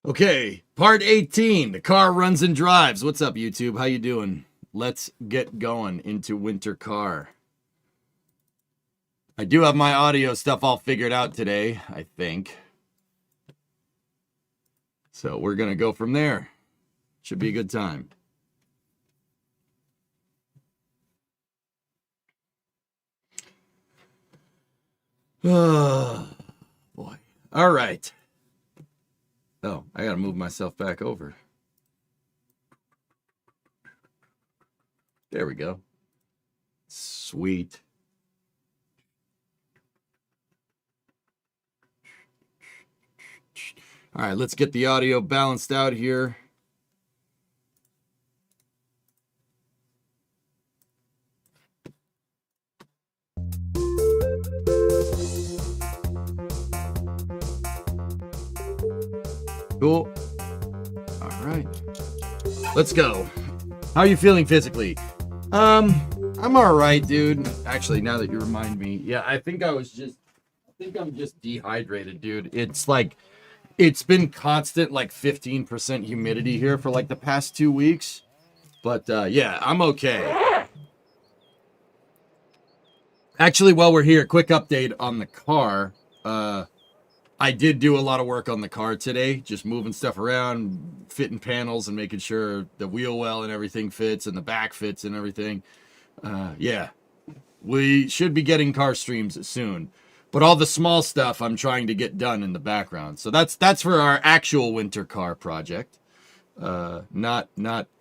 Okay, part 18. The car runs and drives. What's up, YouTube? How you doing? Let's get going into winter car. I do have my audio stuff all figured out today, I think. So we're going to go from there. Should be a good time. Oh, boy. All right. Oh, I got to move myself back over. There we go. Sweet. All right, let's get the audio balanced out here. Cool. All right. Let's go. How are you feeling physically? I'm all right, dude. Actually, now that you remind me, yeah, I think I'm just dehydrated, dude. It's like, it's been constant, like 15% humidity here for like the past 2 weeks. But yeah, I'm okay. Actually, while we're here, quick update on the car. I did do a lot of work on the car today, just moving stuff around, fitting panels and making sure the wheel well and everything fits and the back fits and everything. Yeah, we should be getting car streams soon, but all the small stuff I'm trying to get done in the background. So that's for our actual winter car project, not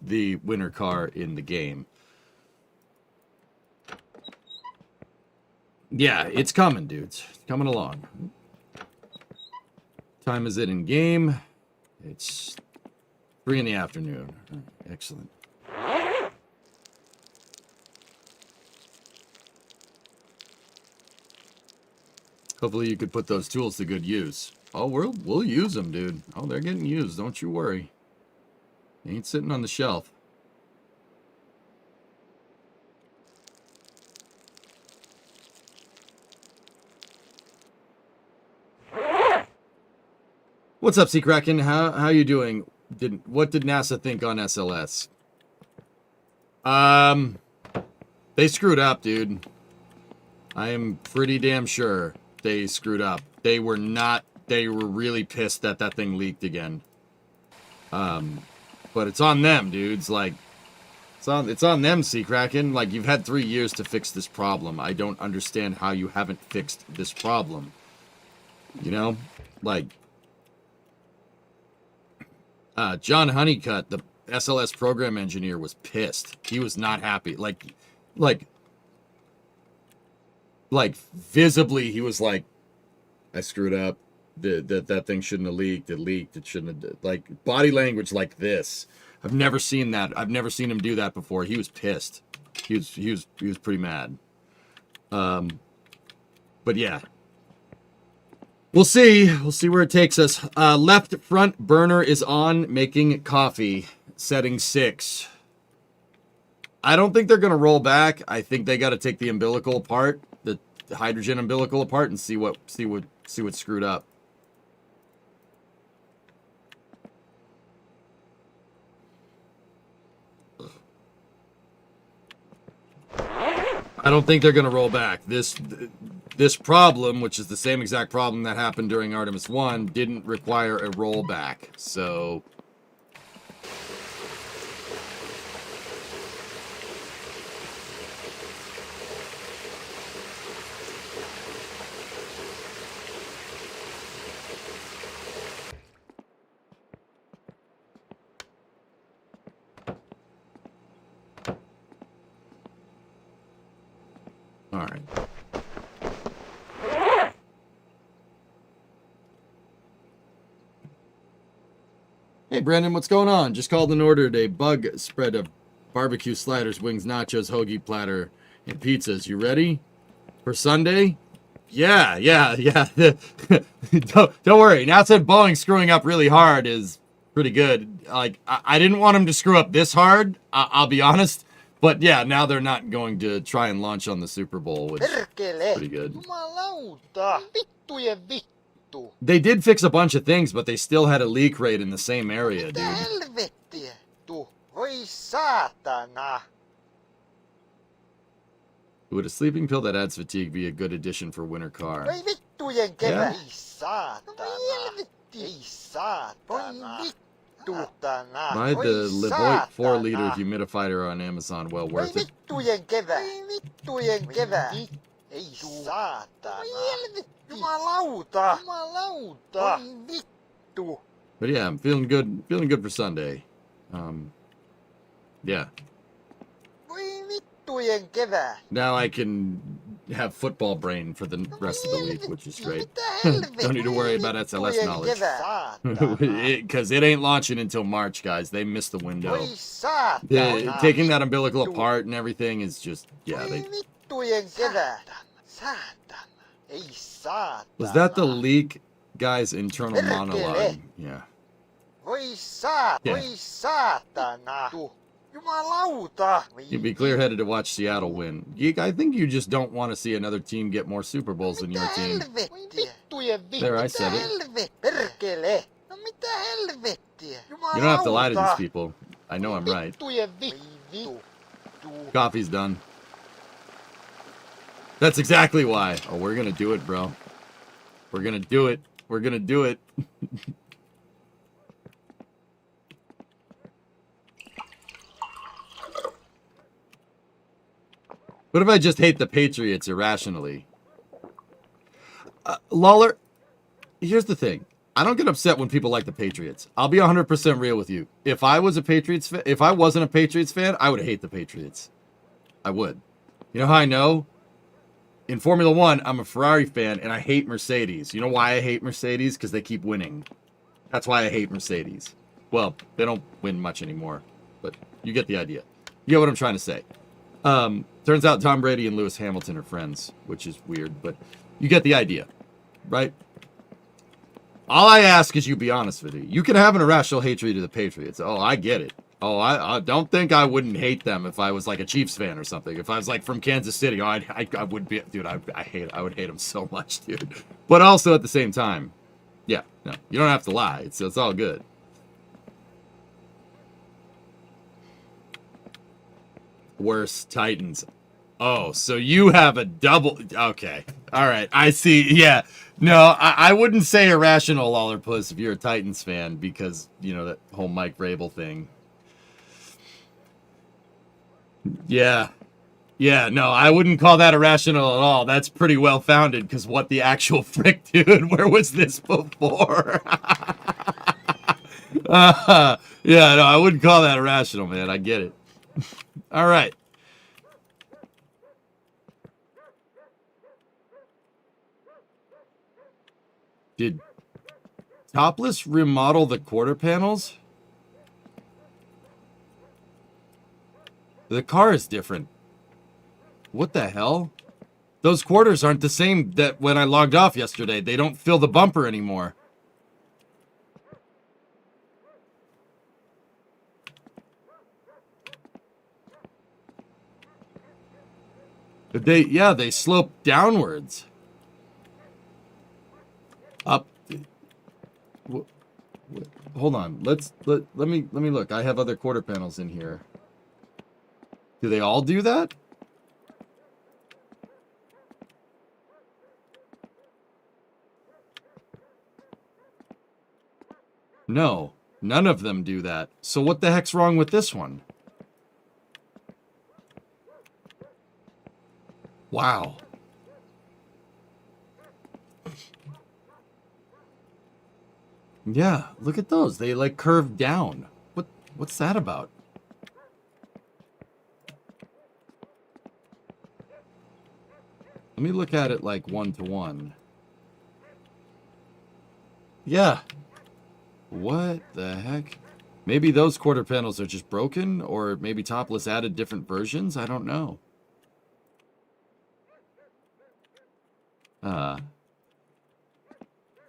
the winter car in the game. Yeah, it's coming, dudes. It's coming along. Time is it in game? It's 3 in the afternoon. Excellent. Hopefully you could put those tools to good use. Oh, we'll use them, dude. Oh, they're getting used. Don't you worry. They ain't sitting on the shelf. What's up, Sea Kraken? How you doing? What did NASA think on SLS? They screwed up, dude. I am pretty damn sure they screwed up. They were really pissed that that thing leaked again. But it's on them, dudes. Like, it's on them, Sea Kraken. Like, you've had 3 years to fix this problem. I don't understand how you haven't fixed this problem. You know? Like, John Honeycutt, the SLS program engineer, was pissed. He was not happy. Like visibly, he was like, I screwed up. That thing shouldn't have leaked. It leaked. It shouldn't have. Like, body language like this. I've never seen that. I've never seen him do that before. He was pissed. He was pretty mad. But yeah. We'll see. We'll see where it takes us. Left front burner is on, making coffee. Setting 6. I don't think they're going to roll back. I think they got to take the umbilical apart, the hydrogen umbilical apart, and see what's screwed up. I don't think they're going to roll back. This problem, which is the same exact problem that happened during Artemis 1, didn't require a rollback. So all right. Hey, Brandon, what's going on? Just called and ordered a bug spread of barbecue sliders, wings, nachos, hoagie platter, and pizzas. You ready for Sunday? Yeah. don't worry. Now said Boeing screwing up really hard is pretty good. Like, I didn't want them to screw up this hard, I'll be honest. But yeah, now they're not going to try and launch on the Super Bowl, which is pretty good. They did fix a bunch of things, but they still had a leak rate in the same area, dude. Helvettiä? Voi saatana. Would a sleeping pill that adds fatigue be a good addition for winter car? Voi vittujen kevä. Yeah. Ei saatana. Ei saatana. Voi vittutana. Buy Voi the Levoit 4-liter saatana. humidifier on Amazon. Well Voi worth it. vittujen kevä. Voi vittujen kevä. Ei saatana. Jumalauta. Jumalauta. Voi vittu. But yeah, I'm feeling good. Feeling good for Sunday. Yeah. Voi vittujen kevä. Now I can have football brain for the rest of the week, which is great. Mitä helvettiä? Don't need to worry about SLS Vittujen knowledge. kevä. Saatana. Because it ain't launching until March, guys. They missed the window. Voi saatana. Taking that umbilical apart and everything is just, yeah. Voi They, vittujen kevä. Saatana. Ei saatana. was that the leak guy's internal monologue? Yeah. Voi saatana. Yeah. Voi saatana. Jumalauta. You'd be clear-headed to watch Seattle win. I think you just don't want to see another team get more Super Bowls than your team. There, I said it. Perkele. No mitä helvettiä? You don't have to lie to these people. I know I'm right. Coffee's done. That's exactly why. Oh, we're gonna do it, bro. We're gonna do it. We're gonna do it. What if I just hate the Patriots irrationally? Lawler, here's the thing. I don't get upset when people like the Patriots. I'll be 100% real with you. If I was a Patriots fan, if I wasn't a Patriots fan, I would hate the Patriots. I would. You know how I know? In Formula One, I'm a Ferrari fan, and I hate Mercedes. You know why I hate Mercedes? Because they keep winning. That's why I hate Mercedes. Well, they don't win much anymore, but you get the idea. You get what I'm trying to say. Turns out Tom Brady and Lewis Hamilton are friends, which is weird, but you get the idea, right? All I ask is you be honest with me. You can have an irrational hatred to the Patriots. Oh, I get it. Oh, I don't think I wouldn't hate them if I was like a Chiefs fan or something. If I was like from Kansas City, oh, I would be, dude. I would hate them so much, dude. But also at the same time, yeah, no, you don't have to lie. It's all good. Worse, Titans. Oh, so you have a double. Okay. All right. I see. Yeah. No, I wouldn't say irrational, Lawler Puss, if you're a Titans fan, because, you know, that whole Mike Vrabel thing. Yeah. Yeah, no, I wouldn't call that irrational at all. That's pretty well founded, because what the actual frick, dude? Where was this before? Yeah, no, I wouldn't call that irrational, man. I get it. All right. Did Topless remodel the quarter panels? The car is different. What the hell? Those quarters aren't the same that when I logged off yesterday. They don't fill the bumper anymore. They slope downwards. Up. Hold on. Let me look. I have other quarter panels in here. Do they all do that? No, none of them do that. So what the heck's wrong with this one? Wow. Yeah, look at those. They like curve down. What's that about? Let me look at it like 1-to-1. Yeah. What the heck? Maybe those quarter panels are just broken, or maybe Topless added different versions? I don't know.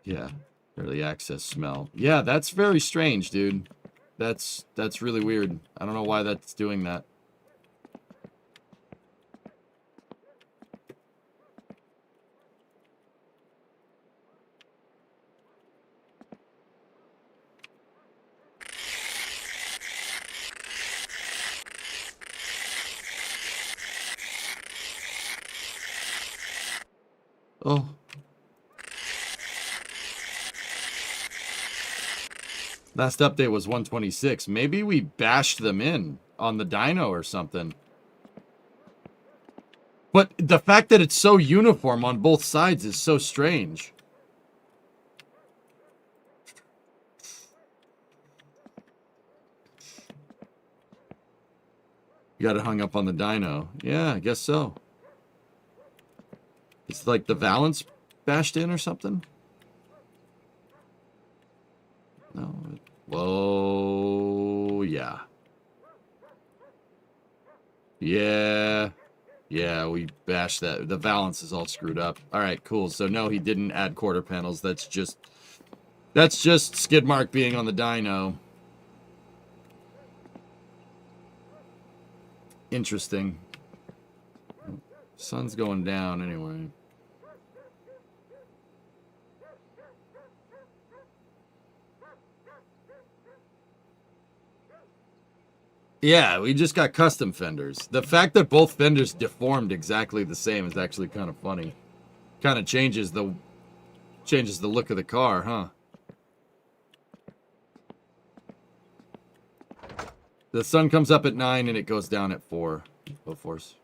Yeah. Early access smell. Yeah, that's very strange, dude. That's really weird. I don't know why that's doing that. Oh. Last update was 126. Maybe we bashed them in on the dyno or something. But the fact that it's so uniform on both sides is so strange. You got it hung up on the dyno. Yeah, I guess so. It's like the valance bashed in or something? No. Whoa, yeah. Yeah. Yeah, we bashed that. The valance is all screwed up. All right, cool. So no, he didn't add quarter panels. That's just skid mark being on the dyno. Interesting. Sun's going down anyway. Yeah, we just got custom fenders. The fact that both fenders deformed exactly the same is actually kind of funny. Kind of changes the look of the car, huh? The sun comes up at 9 and it goes down at 4. Go force.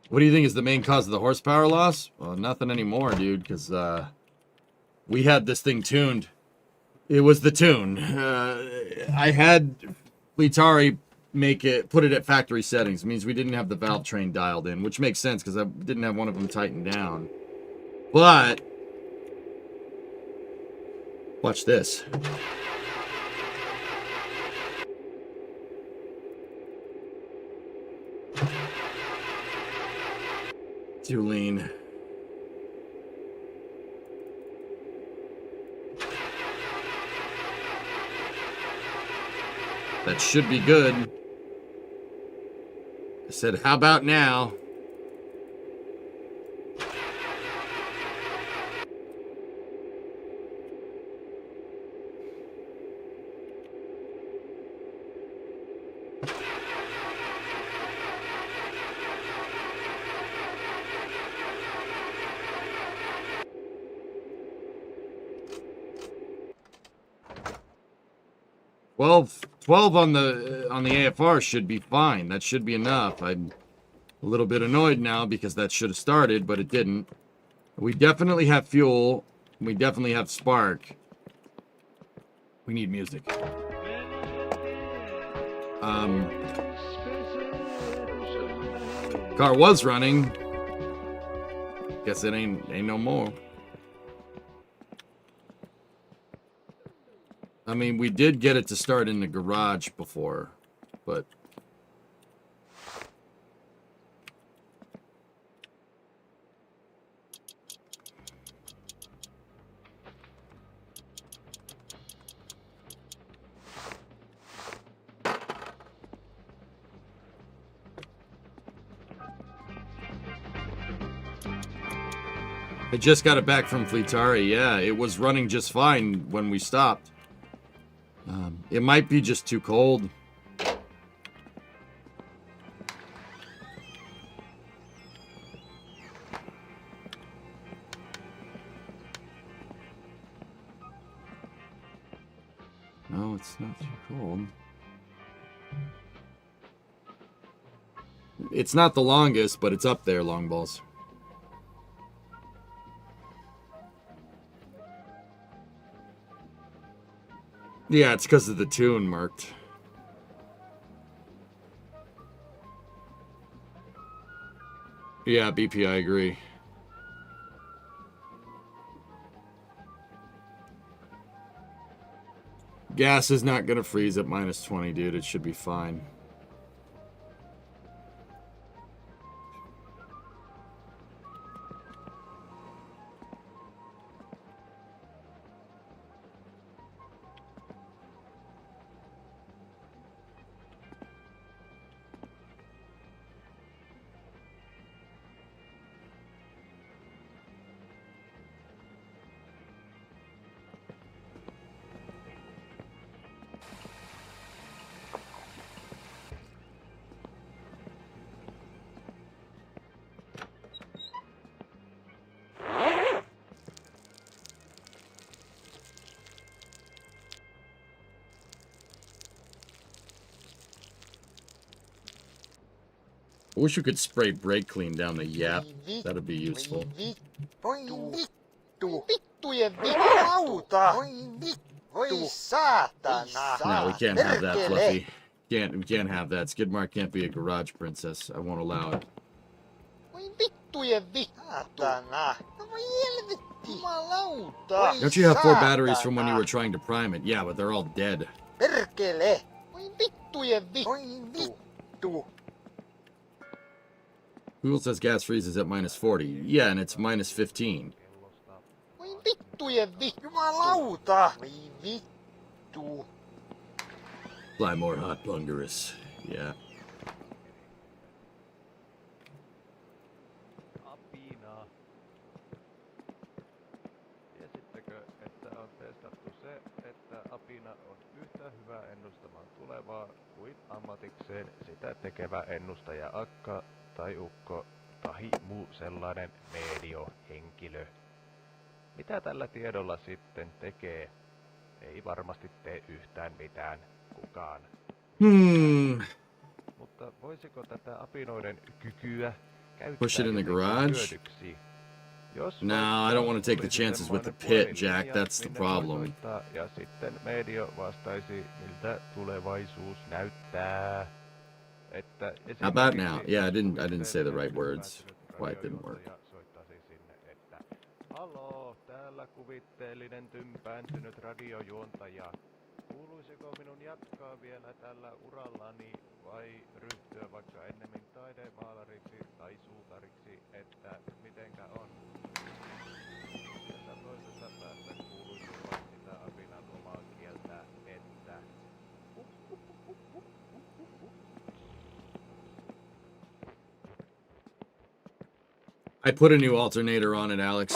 What do you think is the main cause of the horsepower loss? Well, nothing anymore, dude, because we had this thing tuned. It was the tune. I had Litari put it at factory settings. It means we didn't have the valve train dialed in, which makes sense because I didn't have one of them tightened down. But watch this. Too lean. That should be good. I said, how about now? Twelve on the AFR should be fine. That should be enough. I'm a little bit annoyed now because that should have started, but it didn't. We definitely have fuel. We definitely have spark. We need music. Car was running. Guess it ain't no more. I mean, we did get it to start in the garage before, but I just got it back from Fleetari. Yeah, it was running just fine when we stopped. It might be just too cold. No, it's not too cold. It's not the longest, but it's up there, long balls. Yeah, it's because of the tune marked. Yeah, BP, I agree. Gas is not going to freeze at -20, dude. It should be fine. I wish we could spray brake clean down the yap. Voi vittu. That'd be useful. Voi vittu. Vittujen jumalauta. Voi vittu. Voi saatana. No, we can't have that, Perkele. Fluffy. We can't have that. Skidmark can't be a garage princess. I won't allow it. Voi vittujen vittu. Saatana. No voi helvetti. Jumalauta. Don't you have 4 batteries from when you were trying to prime it? Yeah, but they're all dead. Perkele. Voi vittujen vittu. Voi vittu. Google says gas freezes at minus 40. Yeah, and it's minus 15. Voi vittujen vittu. Jumalauta. Voi vittu. Fly more hot plunderous. Yeah. Apinaa. Tiesittekö, että on testattu se, että apina on yhtä hyvä ennustamaan tulevaa kuin ammatikseen sitä tekevä ennustaja akka tai ukko tai muu sellainen mediohenkilö? Mitä tällä tiedolla sitten tekee? Ei varmasti tee yhtään mitään kukaan. Mutta voisiko tätä apinoiden kykyä käyttää Push it in the jotenkin garage? hyödyksi? Jos No, vaikka I don't want to take the olisi chances with the semmoinen pit, Jack. puhelinlinja, That's the minne voi problem. soittaa, ja sitten medio vastaisi, miltä tulevaisuus näyttää. Että How about now? esimerkiksi Yeah, I didn't say the right kuvitteellinen words. tympäästynyt Why it didn't work. radiojohtaja soittaisi sinne, että haloo, täällä kuvitteellinen tympääntynyt radiojuontaja. Kuuluisiko minun jatkaa vielä tällä urallani vai ryhtyä vaikka ennemmin taidemaalariksi tai suutariksi, että mitenkä on? Ja toisesta päästä kuuluisi vain sitä apinan omaa kieltä, että I put a new alternator on it, Alex.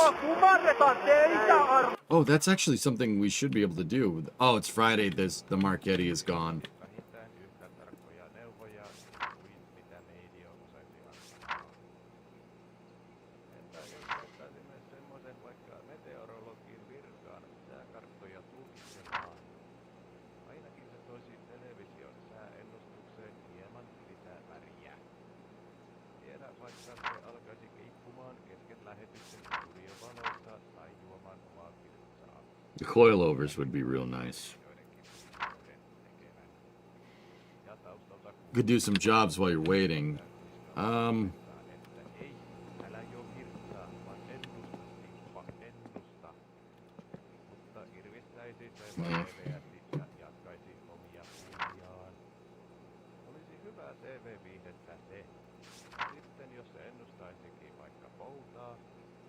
Oh, that's actually something we should be able to do. Oh, it's Friday. The Marchetti is gone. vähintään yhtä tarkkoja neuvoja kuin mitä medio osaisi antaa. Entä jos ottaisimme semmoisen vaikka meteorologin virkaan sääkarttoja tulkitsemaan? Ainakin se toisi television sääennustukseen hieman lisää väriä. Tiedä vaikka se alkaisi keikkumaan kesken lähetyksen studiovaloista tai juomaan omaa virtsaa. The coilovers would be real nice. Could do some jobs while you're waiting. Olisi hyvää TV-viihdettä se. Sitten jos se ennustaisikin vaikka poutaa,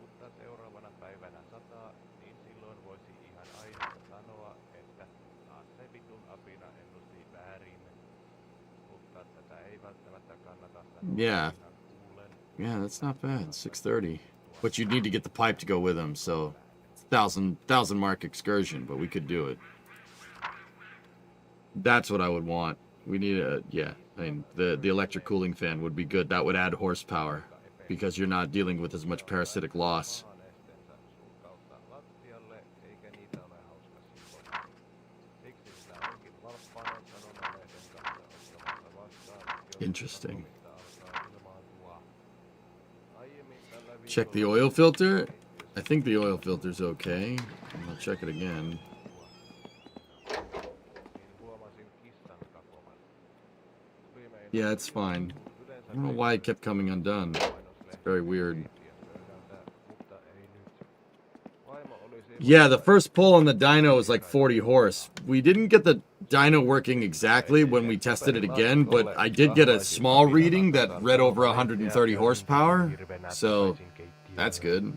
mutta seuraavana päivänä sataa, niin silloin voisi ihan aiheesta sanoa, että taas se vitun apina ennusti väärin. Mutta tätä ei välttämättä kannata sanoa Yeah. apinan kuullen. Yeah, that's not bad. 6:30. But you'd need to get the pipe to go with them, so 1,000 mark excursion, but we could do it. That's what I would want. We need yeah. I mean, the electric cooling fan would be good. That would add horsepower because you're not dealing with as much parasitic loss. Oman esteensä sulkauttaa lattialle, eikä niitä ole hauska siivota. Siksi sitä onkin valppaana sanomalehden kanssa ottamassa vastaan, jos Interesting. komista alkaa ilmaantua. Aiemmin tällä Check the viikolla oil filter. I think the oil filter's okay. I'll check it again. niin huomasin kissan kakoman. Tulimme Yeah, it's fine. yleensä I don't know why it kept coming undone. It's very weird. pöydältä, mutta ei nyt. Vaimo olisi Yeah, the first pull on the dyno was like 40 horse. We didn't get the dyno working exactly when we tested it again, but I did get a small reading that read over 130 horsepower. So that's good.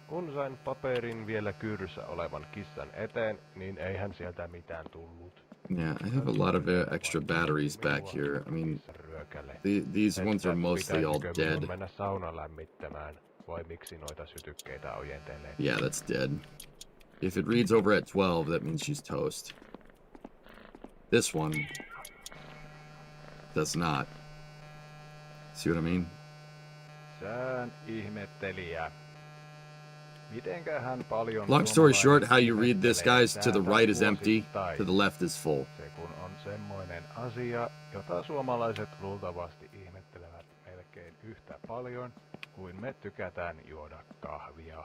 Kun sain paperin vielä kyyryssä olevan kissan eteen, niin eihän sieltä mitään tullut. Yeah, I have a lot of extra batteries back here. I mean, Ryökäle. these ones are mostly all Pitäisikö minun dead. mennä sauna lämmittämään, vai miksi noita sytykkeitä ojentelee? Yeah, that's dead. If it reads over at 12, that means she's toast. This one does not. See what I mean? Sään ihmettelijä. Mitenköhän paljon Long story short, how you suomalaiset read this, ihmettelee guys, to the säätä right is empty, vuosittain? to the left is full. Se kun on semmoinen asia, jota suomalaiset luultavasti ihmettelevät melkein melkein yhtä paljon kuin me tykätään juoda kahvia.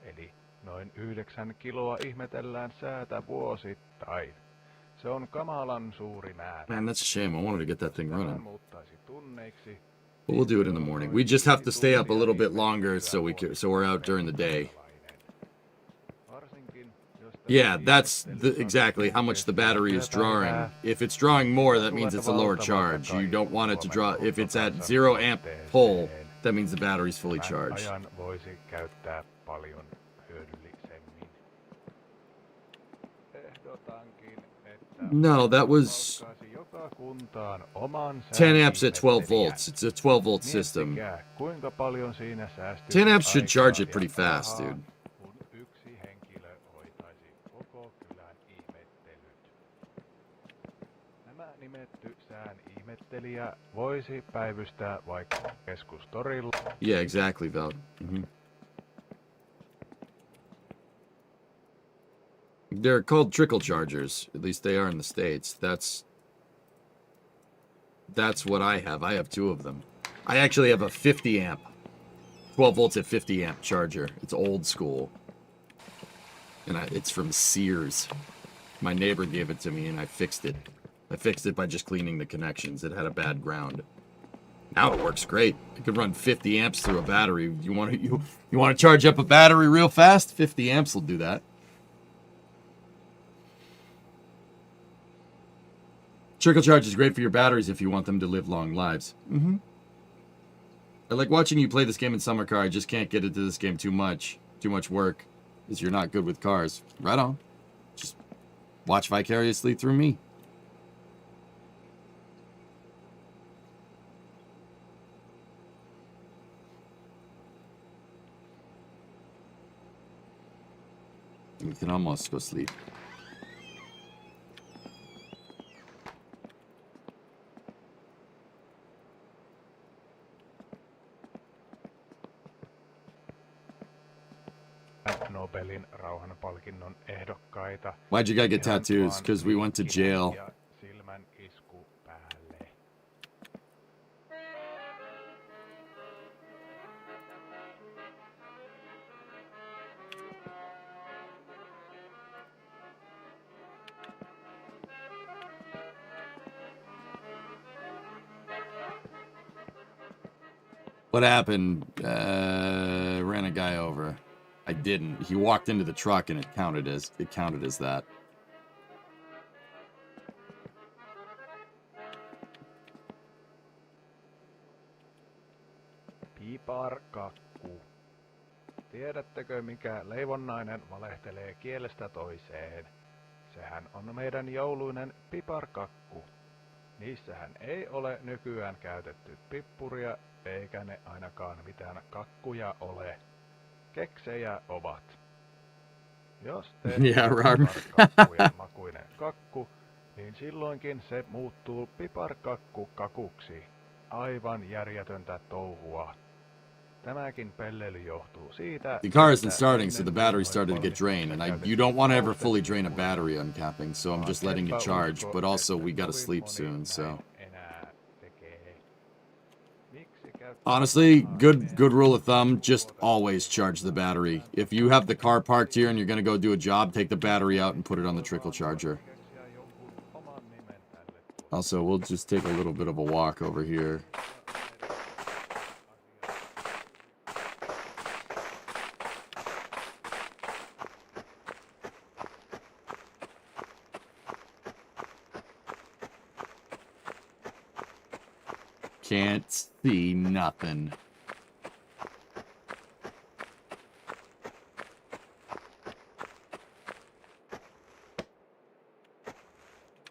Eli noin 9 kiloa ihmetellään säätä vuosittain. Se on kamalan suuri määrä. Man, that's a shame. I wanted to get that thing Tämän running. muuttaisi tunneiksi. But we'll do it in the morning. We just have to stay up a little bit longer so we're out during the day. Yeah, that's exactly how much the battery is drawing. If it's drawing more, that means it's a lower charge. You don't want it to draw. If it's at 0 amp pull, that means the battery's fully charged. Ajan voisi käyttää paljon hyödyllisemmin. Ehdotankin, että No, that was palkkaisi joka kuntaan oman 10 amps at 12 säätimettelijän. volts. It's a 12 volt system. Miettikää, kuinka paljon siinä säästyy 10 amps should charge aikaa it pretty ja fast, rahaa, dude. kun yksi henkilö hoitaisi koko kylän ihmettelyt. Nämä nimetty sään ihmettelijä voisi päivystää vaikka keskustorilla. Yeah, exactly, Val. They're called trickle chargers. At least they are in the States. That's what I have. I have 2 of them. I actually have a 50 amp, 12 volts at 50 amp charger. It's old school. And it's from Sears. My neighbor gave it to me and I fixed it. I fixed it by just cleaning the connections. It had a bad ground. Now it works great. It could run 50 amps through a battery. You want to charge up a battery real fast? 50 amps will do that. Trickle charge is great for your batteries if you want them to live long lives. I like watching you play this game in summer car. I just can't get into this game too much. Too much work. Because you're not good with cars. Right on. Just watch vicariously through me. We can almost go sleep. Nobelin rauhanpalkinnon ehdokkaita. Why'd you gotta get Ihan tattoos? vaan Because we went to ilon jail. ja silmän isku päälle. What happened? Ran a guy over. I didn't. He walked into the truck and it counted as that. Piparkakku. Tiedättekö, mikä leivonnainen valehtelee kielestä toiseen? Sehän on meidän jouluinen piparkakku. Niissähän ei ole nykyään käytetty pippuria, eikä ne ainakaan mitään kakkuja ole. Keksejä ovat. Jos teet Yeah, right. piparkakkujen makuinen kakku, niin silloinkin se muuttuu piparkakku-kakuksi. Aivan järjetöntä touhua. Tämäkin pelleily johtuu siitä, The car isn't että starting, so the ennen battery noin started to get drained, and valmistuksessa you don't want to ever käytetty fully drain a poltettua. battery uncapping, so I'm just letting it charge. But also, we gotta sleep soon, so. Honestly, good rule of thumb, just always charge the battery. If you have the car parked here and you're gonna go do a job, take the battery out and put it on the trickle charger. Also, we'll just take a little bit of a walk over here. Can't see nothing.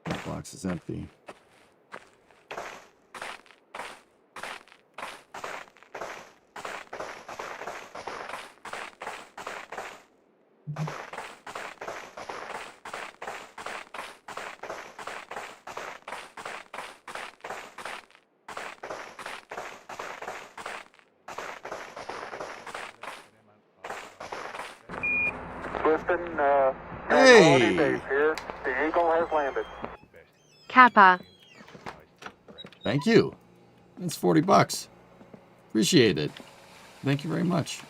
That box is empty. Clifton, Hey! Base here. The Eagle has landed. Kappa. Thank you. That's $40. Appreciate it. Thank you very much.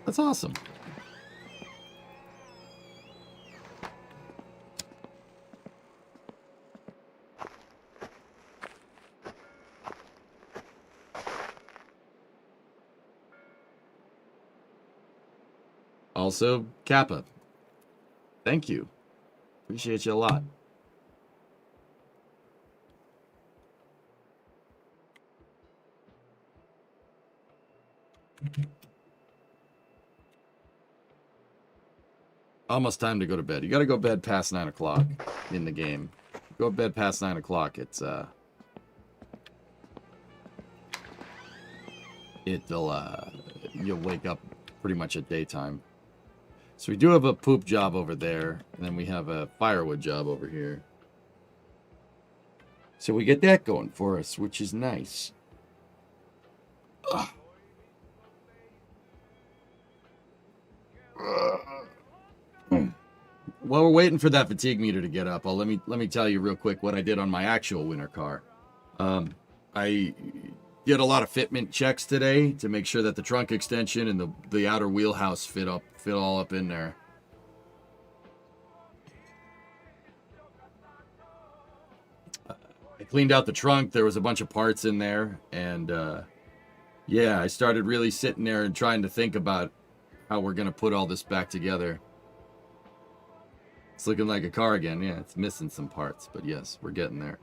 That's awesome. Also, Kappa. Thank you. Appreciate you a lot. Almost time to go to bed. You got to go to bed past 9 o'clock in the game. Go to bed past 9 o'clock. You'll wake up pretty much at daytime. So we do have a poop job over there, and then we have a firewood job over here. So we get that going for us, which is nice. Ugh. While we're waiting for that fatigue meter to get up, let me tell you real quick what I did on my actual winter car. I did a lot of fitment checks today to make sure that the trunk extension and the outer wheelhouse fit all up in there. I cleaned out the trunk. There was a bunch of parts in there, and yeah, I started really sitting there and trying to think about how we're gonna put all this back together. It's looking like a car again. Yeah, it's missing some parts, but yes, we're getting there.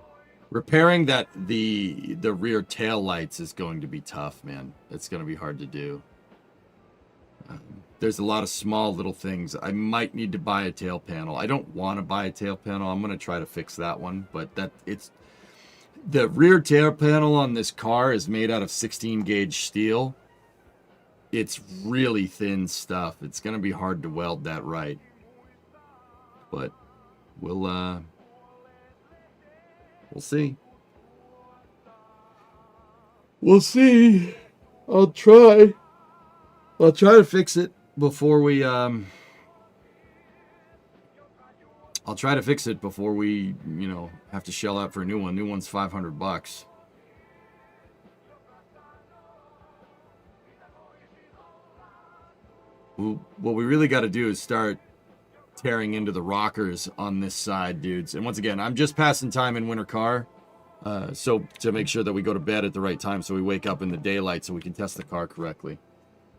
Repairing the rear tail lights is going to be tough, man. It's going to be hard to do. There's a lot of small little things. I might need to buy a tail panel. I don't want to buy a tail panel. I'm going to try to fix that one, but the rear tail panel on this car is made out of 16 gauge steel. It's really thin stuff. It's going to be hard to weld that right. But we'll see. We'll see. I'll try to fix it before we I'll try to fix it before we, have to shell out for a new one. New one's $500. What we really got to do is start tearing into the rockers on this side, dudes. And once again, I'm just passing time in winter car, so to make sure that we go to bed at the right time, so we wake up in the daylight, so we can test the car correctly.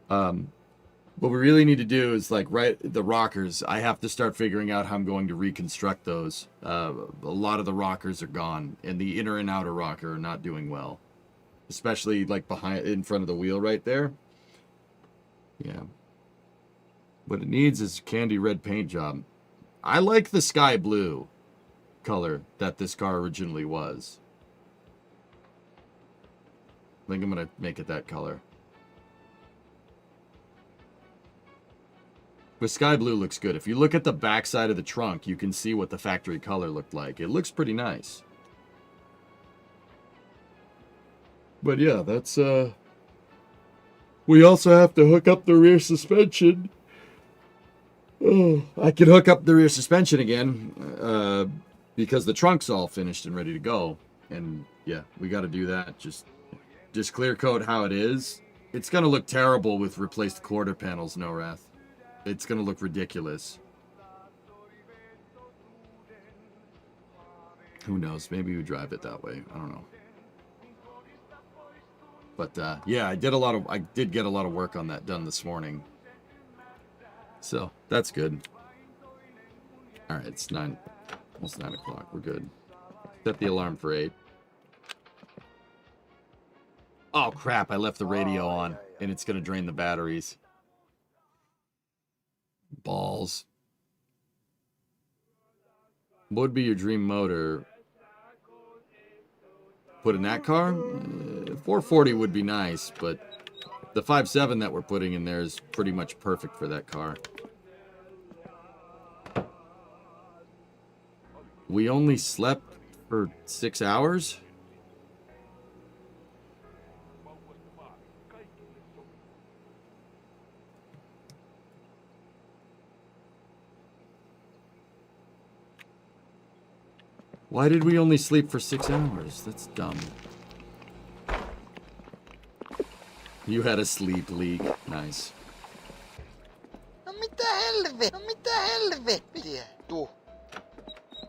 What we really need to do is the rockers. I have to start figuring out how I'm going to reconstruct those. A lot of the rockers are gone, and the inner and outer rocker are not doing well, especially in front of the wheel right there. Yeah. What it needs is candy red paint job. I like the sky blue color that this car originally was. I think I'm going to make it that color. But sky blue looks good. If you look at the back side of the trunk, you can see what the factory color looked like. It looks pretty nice. But yeah, that's... We also have to hook up the rear suspension. Oh, I can hook up the rear suspension again because the trunk's all finished and ready to go. And yeah, we got to do that. Just clear coat how it is. It's going to look terrible with replaced quarter panels, no wrath. It's going to look ridiculous. Who knows? Maybe we drive it that way. I don't know. But yeah, I did get a lot of work on that done this morning. So, that's good. Alright, it's almost 9 o'clock. We're good. Set the alarm for 8. Oh, crap. I left the radio on, and it's going to drain the batteries. Balls. What would be your dream motor? Put in that car? 440 would be nice, but the 5.7 that we're putting in there is pretty much perfect for that car. We only slept for 6 hours? Why did we only sleep for 6 hours? That's dumb. You had a sleep leak. Nice. No mitä helvettiä? Tuu.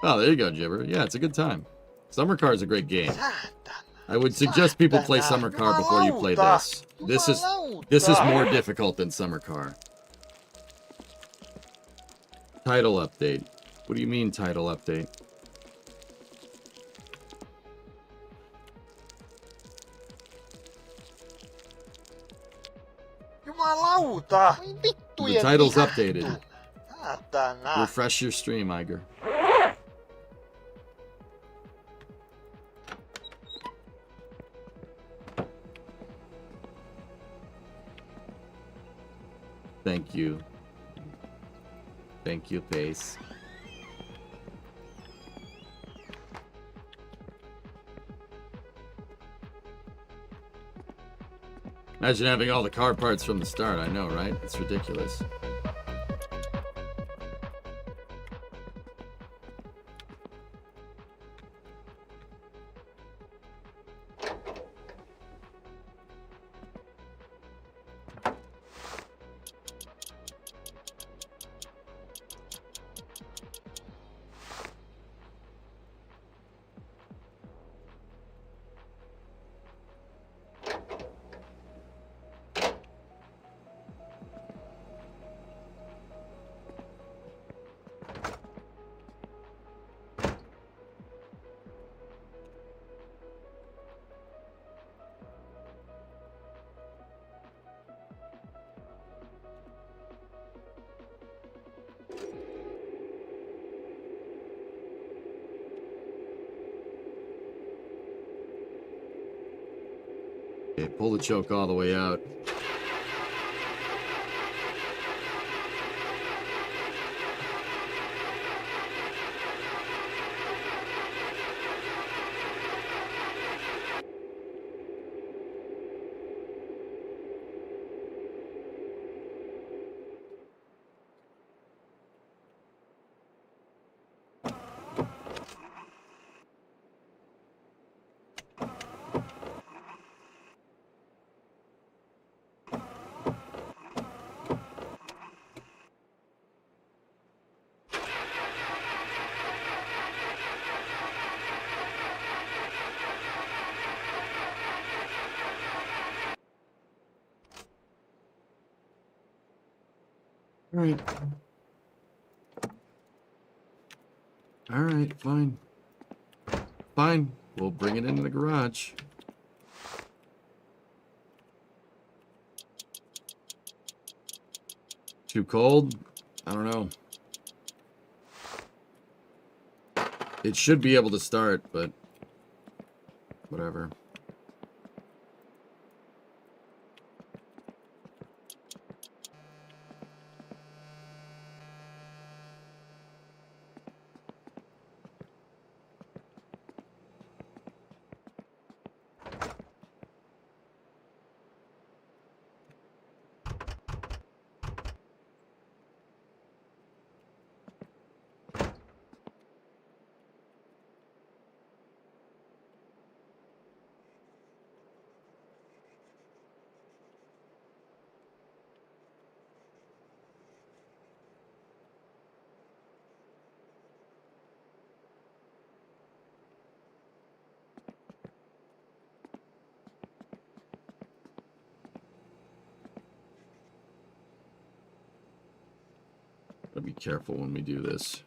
Oh, there you go, Gibber. Yeah, it's a good time. Summer Car is a great game. Saatana. I would suggest people play Summer Car before you play this. This is more difficult than Summer Car. Title update. What do you mean title update? Jumalauta! Voi vittu The title's updated. Saatana. Refresh your stream, Iger. Thank you. Thank you, Pace. Imagine having all the car parts from the start. I know, right? It's ridiculous. Okay, pull the choke all the way out. All right. All right, fine. Fine. We'll bring it into the garage. Too cold? I don't know. It should be able to start, but whatever. Gotta be careful when we do this.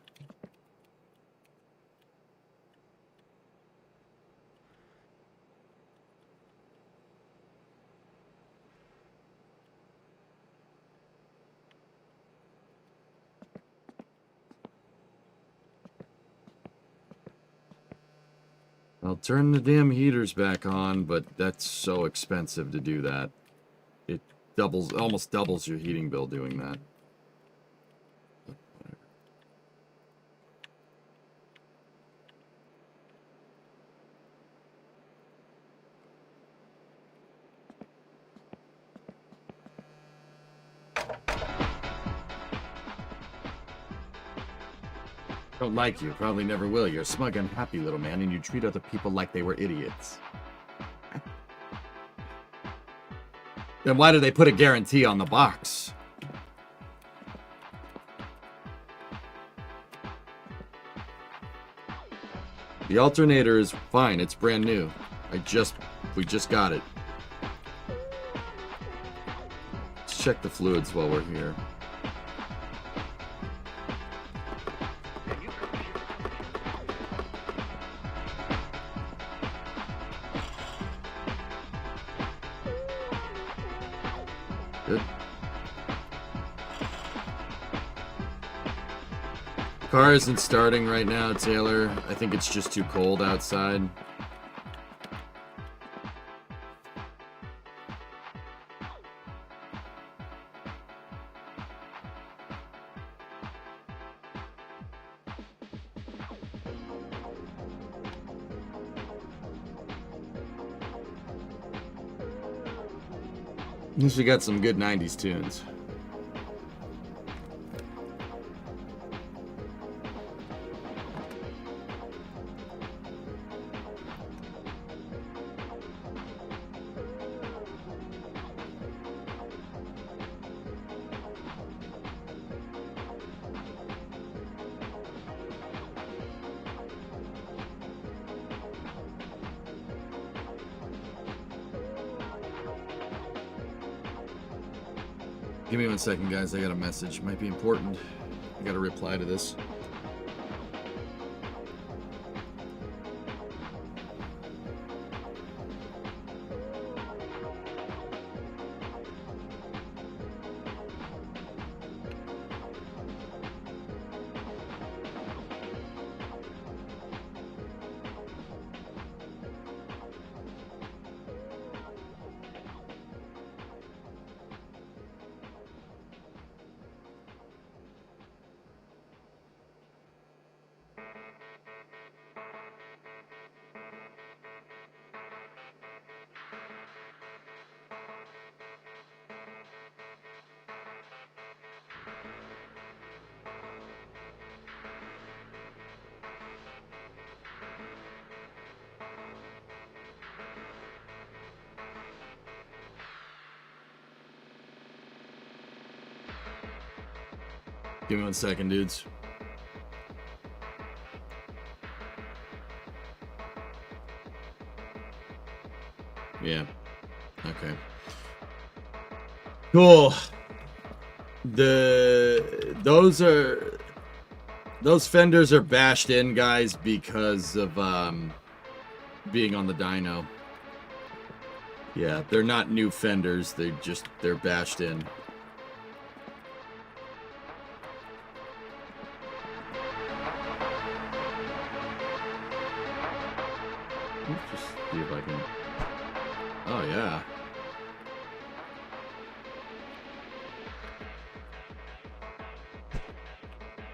I'll turn the damn heaters back on, but that's so expensive to do that. It almost doubles your heating bill doing that. Don't like you, probably never will. You're a smug, unhappy little man, and you treat other people like they were idiots. Then why do they put a guarantee on the box? The alternator is fine. It's brand new. We just got it. Let's check the fluids while we're here. Good. Car isn't starting right now, Taylor. I think it's just too cold outside. At least we got some good 90s tunes. Give me 1 second, guys. I got a message. Might be important. I got to reply to this. Give me 1 second, dudes. Yeah. Okay. Cool. Those fenders are bashed in, guys, because of being on the dyno. Yeah, they're not new fenders. They're bashed in. Let's just see if I can. Oh yeah.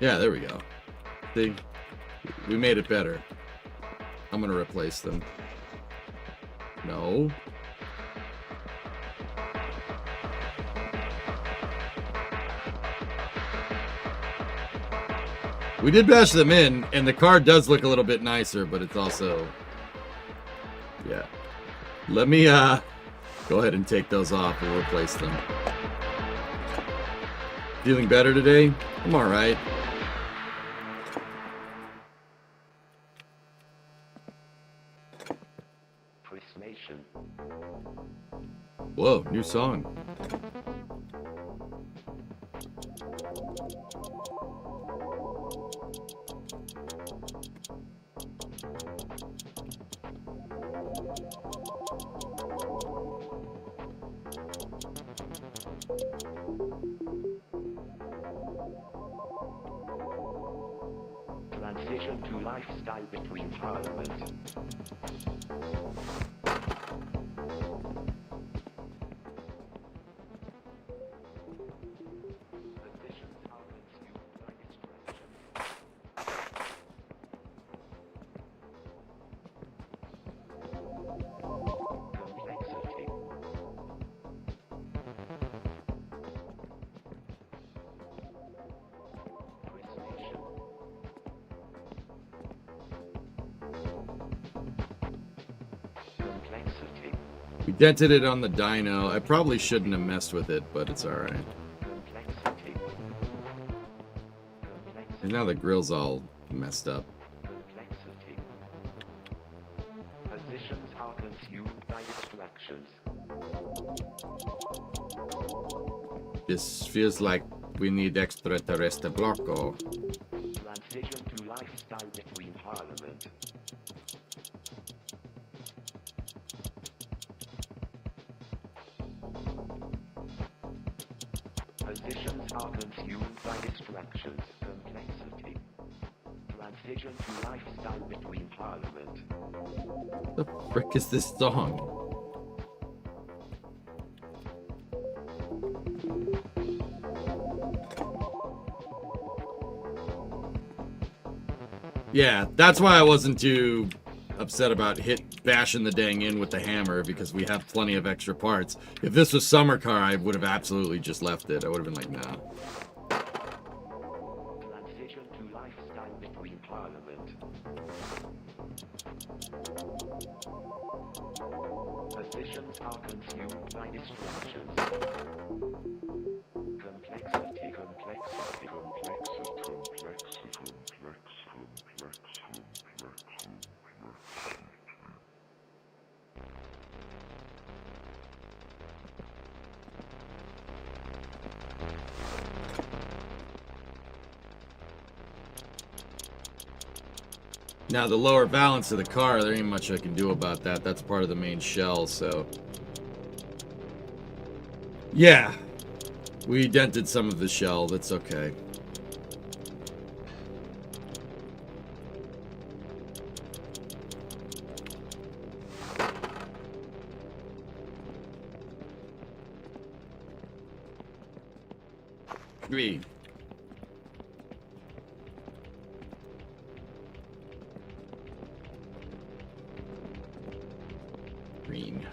Yeah, there we go. See, we made it better. I'm gonna replace them. No. We did bash them in, and the car does look a little bit nicer, but it's also... Yeah. Let me go ahead and take those off and replace them. Feeling better today? I'm alright. Whoa, new song. Transition to lifestyle between Parliament. We dented it on the dyno. I probably shouldn't have messed with it, but it's alright. Complexity. And now the grill's all messed up. Complexity. Positions are consumed by distractions. This feels like we need extraterrestre bloco. Transition to lifestyle between Parliament. Positions are consumed by distractions. Complexity. Transition to lifestyle between Parliament. The frick is this song? Yeah, that's why I wasn't too upset about bashing the dang in with the hammer, because we have plenty of extra parts. If this was Summer Car, I would have absolutely just left it. I would have been like, nah. Transition to lifestyle between Parliament. Positions are consumed by distractions. Complexity, complexity, complexity. Now, the lower balance of the car, there ain't much I can do about that. That's part of the main shell, so... Yeah. We dented some of the shell. That's okay. Green. Green.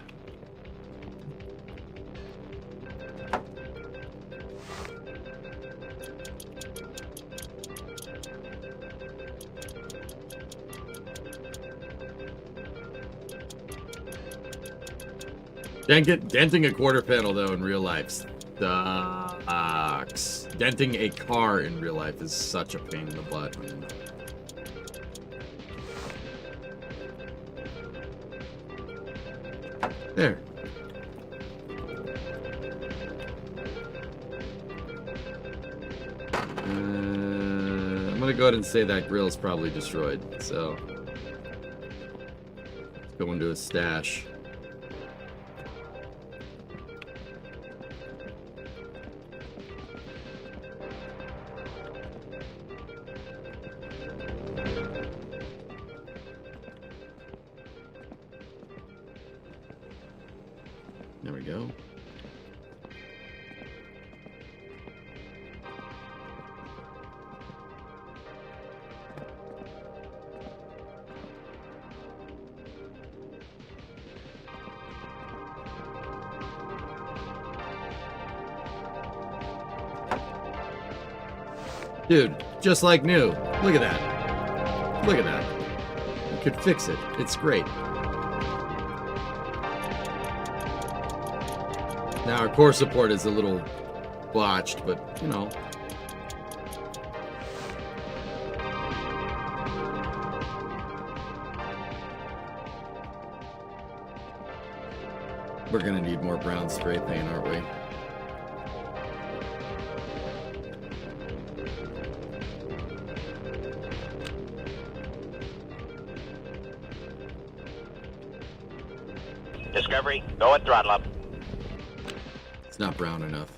Denting a quarter panel, though, in real life sucks. Denting a car in real life is such a pain in the butt, man. There. I'm gonna go ahead and say that grill's probably destroyed, so... Let's go into a stash. There we go. Dude, just like new. Look at that. Look at that. You could fix it. It's great. Now, our core support is a little botched, but, you know. We're gonna need more brown spray paint, aren't we? Discovery, go at throttle up. It's not brown enough.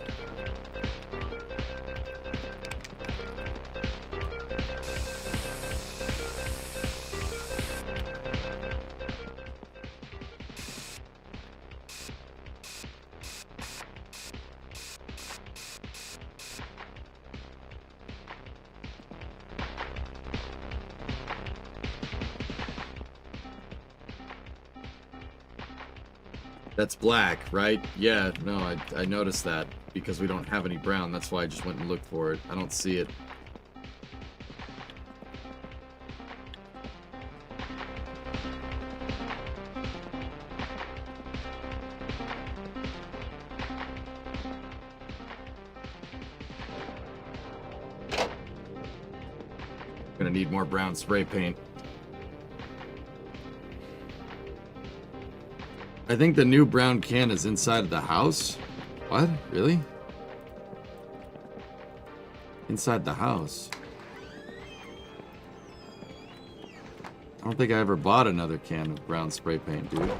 That's black, right? Yeah, no, I noticed that because we don't have any brown. That's why I just went and looked for it. I don't see it. Gonna need more brown spray paint. I think the new brown can is inside of the house. What? Really? Inside the house. I don't think I ever bought another can of brown spray paint, dude.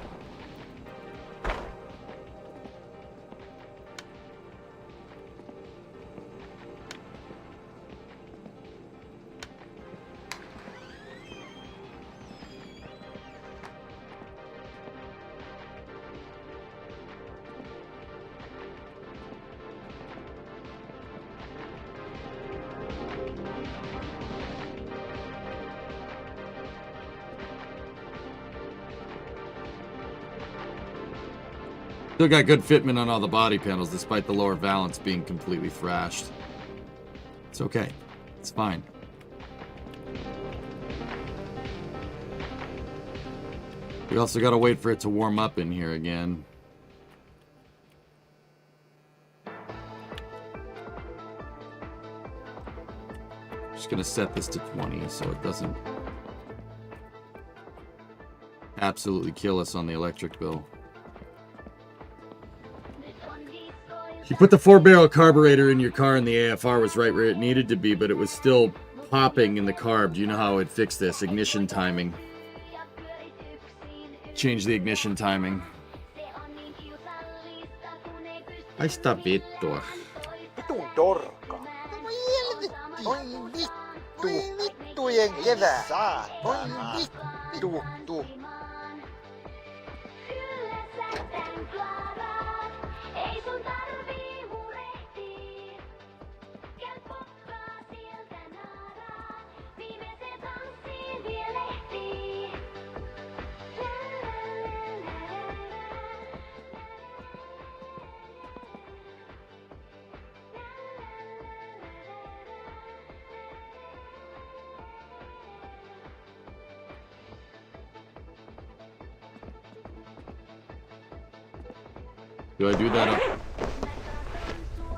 Still got good fitment on all the body panels, despite the lower valance being completely thrashed. It's okay. It's fine. We also gotta wait for it to warm up in here again. Just gonna set this to 20 so it doesn't absolutely kill us on the electric bill. You put the 4-barrel carburetor in your car and the AFR was right where it needed to be, but it was still popping in the carb. Do you know how I'd fix this? Ignition timing. Change the ignition timing. Ai sta vittua. Vitun torka. Voi helvetti. Oi vittu. Oi vittujen kevää. Saatana. Oi vittu. Do I do that up?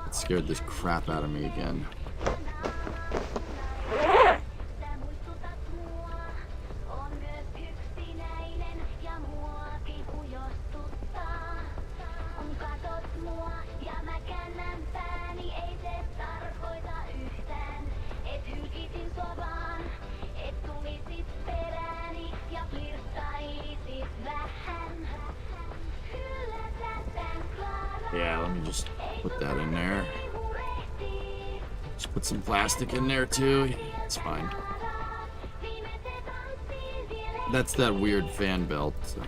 It scared this crap out of me again. Yeah, let me just put that in there. Just put some plastic in there too. It's fine. That's that weird fan belt. So.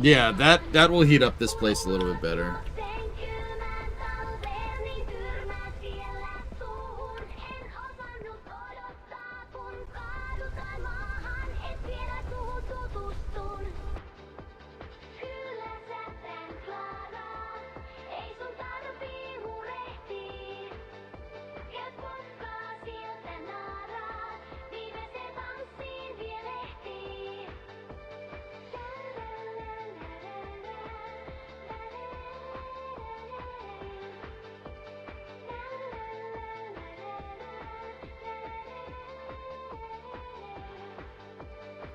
Yeah, that will heat up this place a little bit better.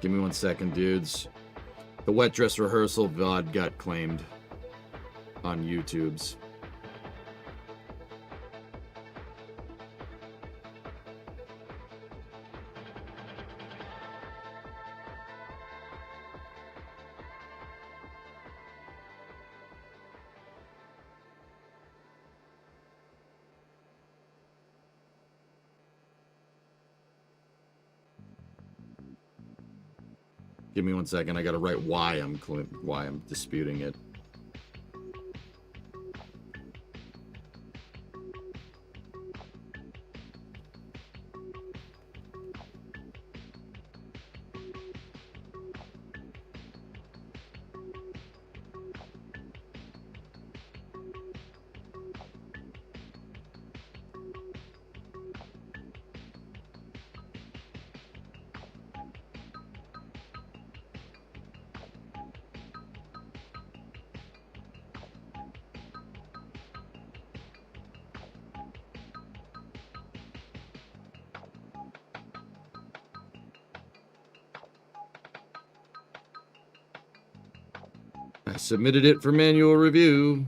Give me 1 second, dudes. The wet dress rehearsal VOD got claimed on YouTube's. Give me 1 second. I gotta write why I'm disputing it. I submitted it for manual review.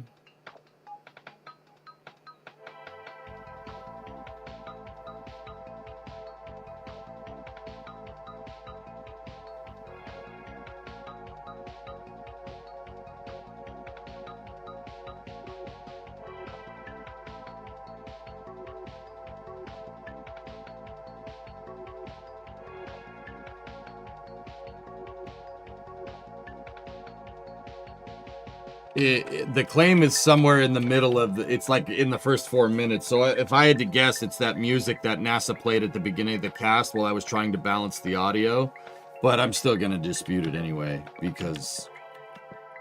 The claim is somewhere in the middle of it's like in the first 4 minutes. So if I had to guess, it's that music that NASA played at the beginning of the cast while I was trying to balance the audio. But I'm still going to dispute it anyway because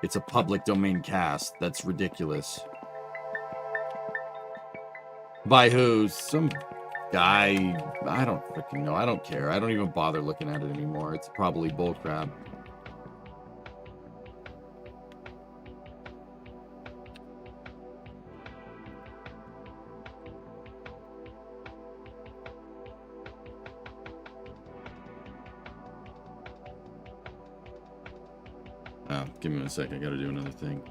it's a public domain cast. That's ridiculous. By who? Some guy. I don't freaking know. I don't care. I don't even bother looking at it anymore. It's probably bullcrap. Oh, give me a sec. I gotta do another thing.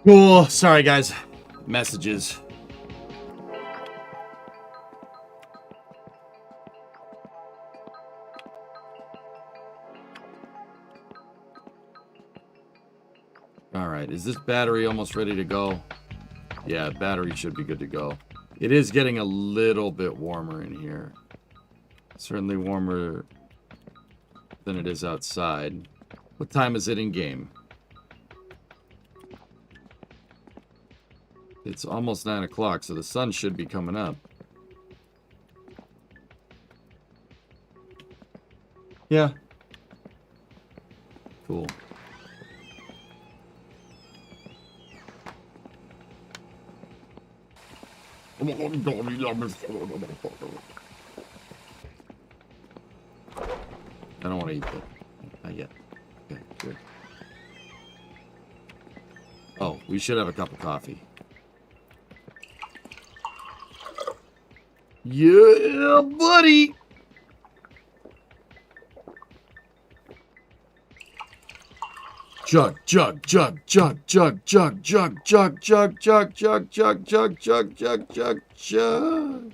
Cool. Sorry, guys. Messages. All right. Is this battery almost ready to go? Yeah, battery should be good to go. It is getting a little bit warmer in here. Certainly warmer than it is outside. What time is it in game? It's almost 9 o'clock, so the sun should be coming up. Yeah. Cool. I don't want to eat that. Not yet. Okay, good. Oh, we should have a cup of coffee. Yeah, buddy. Jug, jug, jug, jug, jug, jug, jug, jug, jug, jug, jug, jug, jug, jug, jug, jug, jug.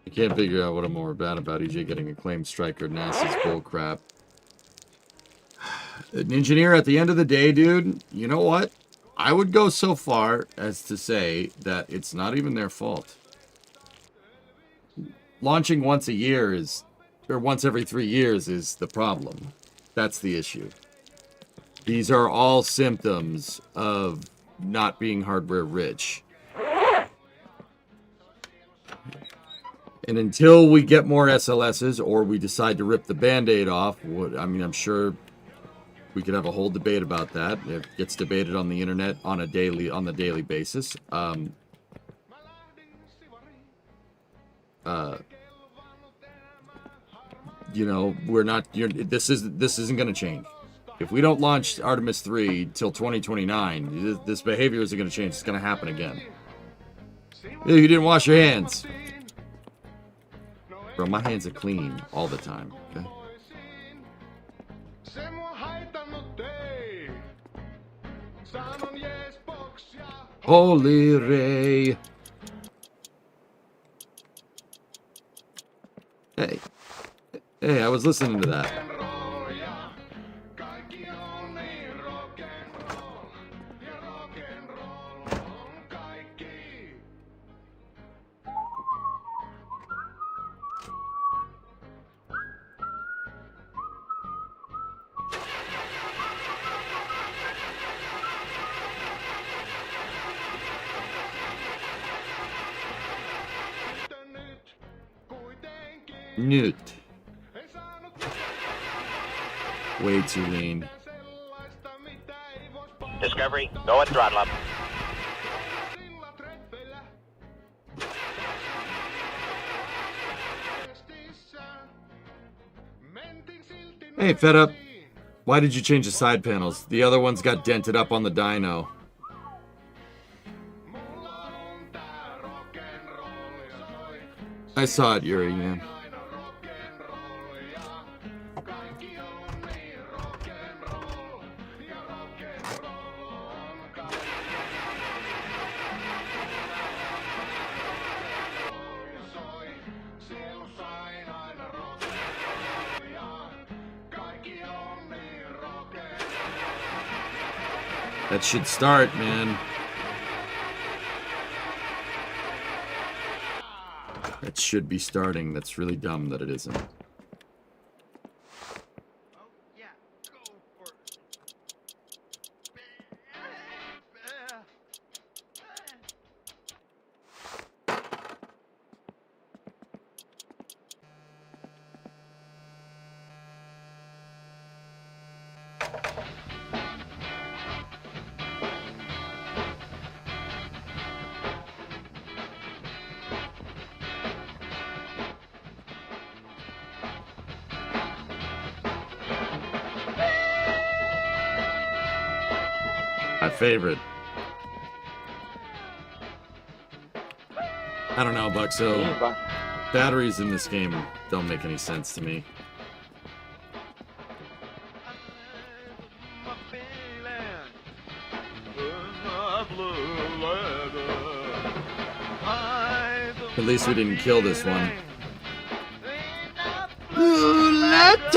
I can't figure out what I'm more bad about EJ getting acclaimed striker. NASA's bullcrap. An engineer, at the end of the day, dude, you know what? I would go so far as to say that it's not even their fault. Launching once a year is, or once every 3 years is the problem. That's the issue. These are all symptoms of not being hardware rich. And until we get more SLSs or we decide to rip the Band-Aid off, I mean, I'm sure we could have a whole debate about that. It gets debated on the internet on the daily basis. You know, we're not. This isn't going to change. If we don't launch Artemis 3 till 2029, this behavior isn't going to change. It's going to happen again. Hey, you didn't wash your hands, bro. My hands are clean all the time. Okay. Holy Ray. Hey. Hey, I was listening to that. Newt. Way too lean. Discovery, go at throttle up. Hey, Fed Up. Why did you change the side panels? The other ones got dented up on the dyno. I saw it, Yuri, man. That should start, man. That should be starting. That's really dumb that it isn't. My favorite. I don't know, Buck. So batteries in this game don't make any sense to me. At least we didn't kill this one. Luletta!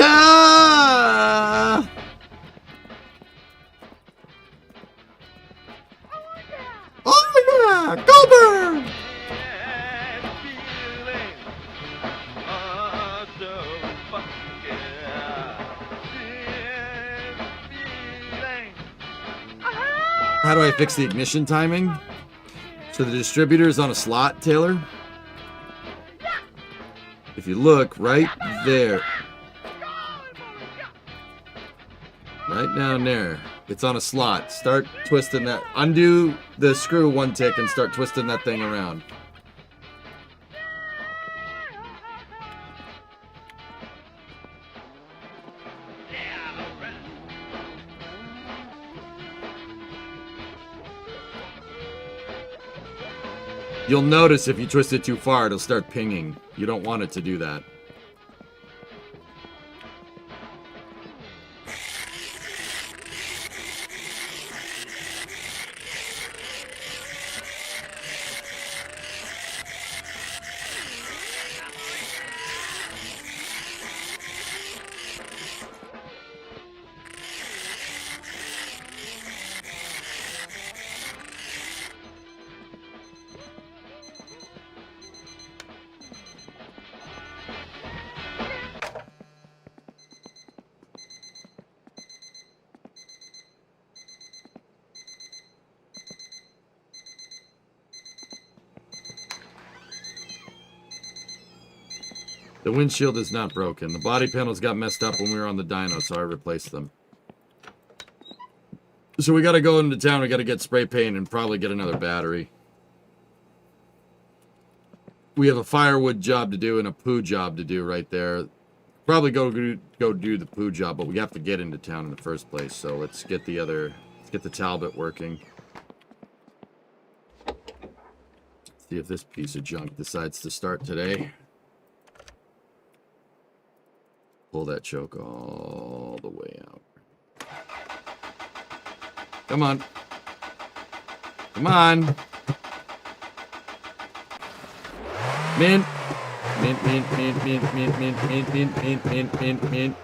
Oh yeah! Goldberg! How do I fix the ignition timing? So the distributor is on a slot, Taylor. If you look right there, right down there, it's on a slot. Start twisting that. Undo the screw one tick and start twisting that thing around. You'll notice if you twist it too far, it'll start pinging. You don't want it to do that. The windshield is not broken. The body panels got messed up when we were on the dyno, so I replaced them. So we gotta go into town, we gotta get spray paint and probably get another battery. We have a firewood job to do and a poo job to do right there. Probably go do the poo job, but we have to get into town in the first place, so let's get the Talbot working. See if this piece of junk decides to start today. Pull that choke all the way out. Come on. Come on. Mint. Mint, mint, mint, mint, mint, mint, mint, mint, mint, mint, mint, mint.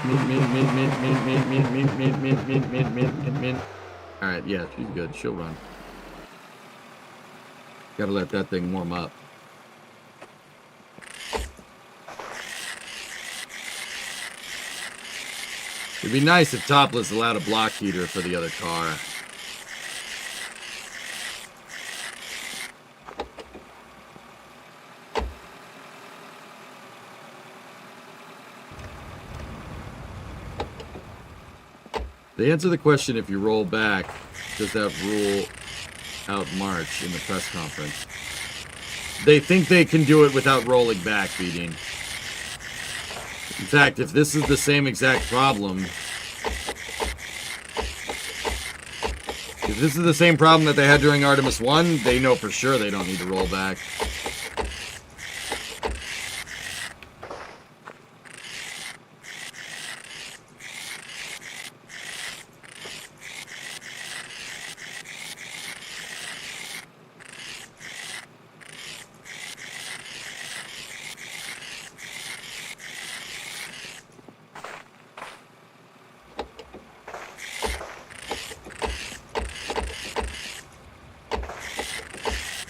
Mint, mint, mint, mint, mint, mint, mint, mint, mint, mint, mint, mint, mint, mint, mint. Alright, yeah, she's good. She'll run. Gotta let that thing warm up. It'd be nice if Topless allowed a block heater for the other car. They answer the question if you roll back, does that rule out March in the press conference? They think they can do it without rolling back, Beating. In fact, if this is the same exact problem, if this is the same problem that they had during Artemis 1, they know for sure they don't need to roll back.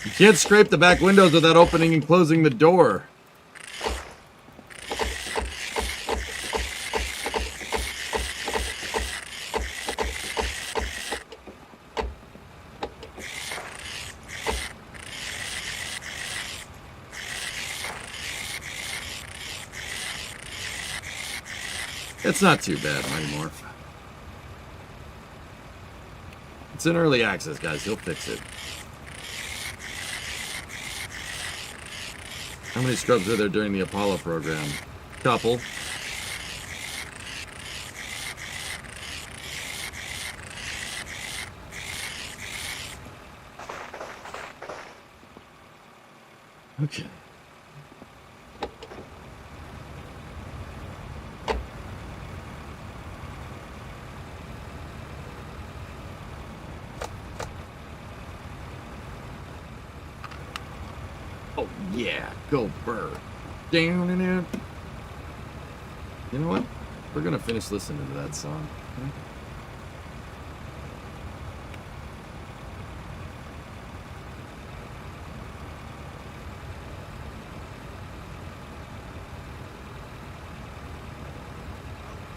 You can't scrape the back windows without opening and closing the door. It's not too bad, Mighty Morph. It's in early access, guys. He'll fix it. How many scrubs were there during the Apollo program? Couple. Okay. Oh yeah, go Bird. Down and out. You know what? We're gonna finish listening to that song. Okay?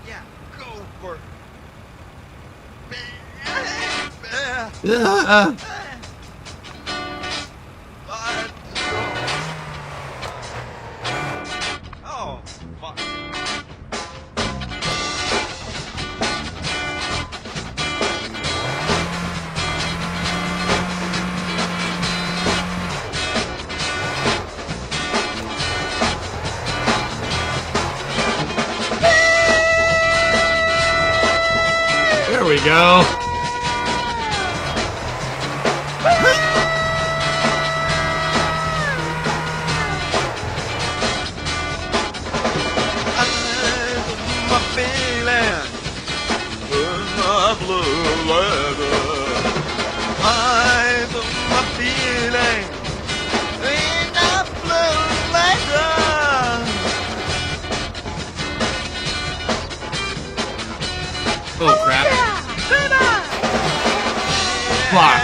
Yeah, go for it. Ah! Oh, fuck. There we go. My feeling, my blue leather. My feeling, in the blue leather. Oh crap. Fuck.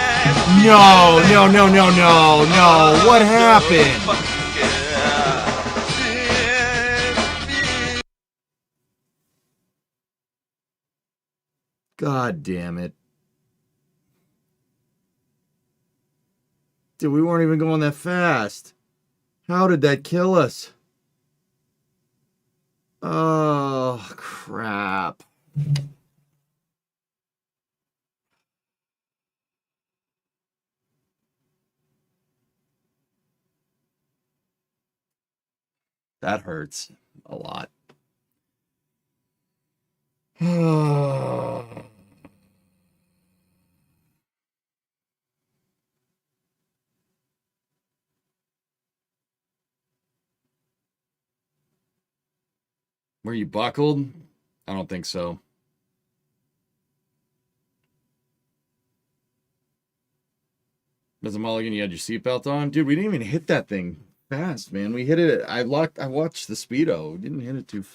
No, no, no, no, no, no. What happened? God damn it. Dude, we weren't even going that fast. How did that kill us? Oh, crap. That hurts a lot. Were you buckled? I don't think so. Mr. Mulligan, you had your seatbelt on? Dude, we didn't even hit that thing fast, man. We hit it. I watched the speedo. We didn't hit it too.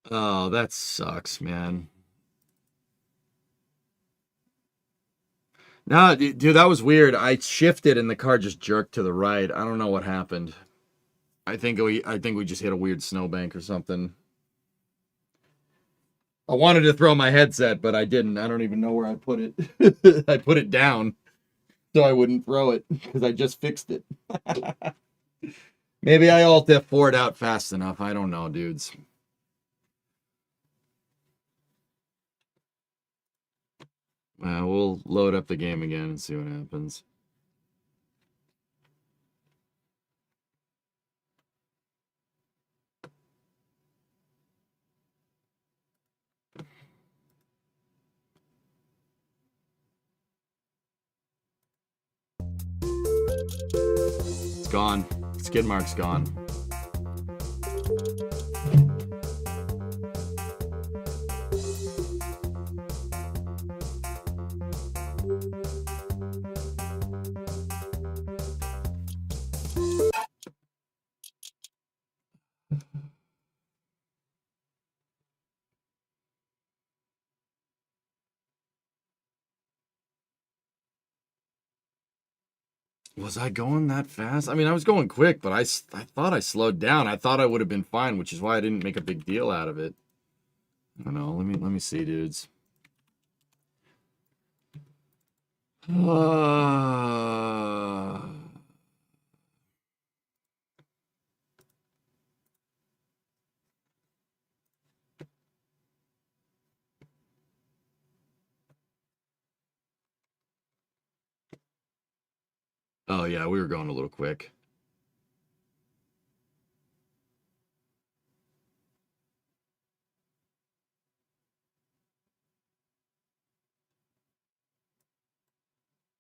Oh, that sucks, man. No, dude, that was weird. I shifted and the car just jerked to the right. I don't know what happened. I think we just hit a weird snowbank or something. I wanted to throw my headset, but I didn't. I don't even know where I put it. I put it down so I wouldn't throw it because I just fixed it. Maybe I alt F4'd out fast enough. I don't know, dudes. We'll load up the game again and see what happens. It's gone. Skid mark's gone. Was I going that fast? I mean, I was going quick, but I thought I slowed down. I thought I would have been fine, which is why I didn't make a big deal out of it. I don't know. Let me see, dudes. Oh yeah, we were going a little quick.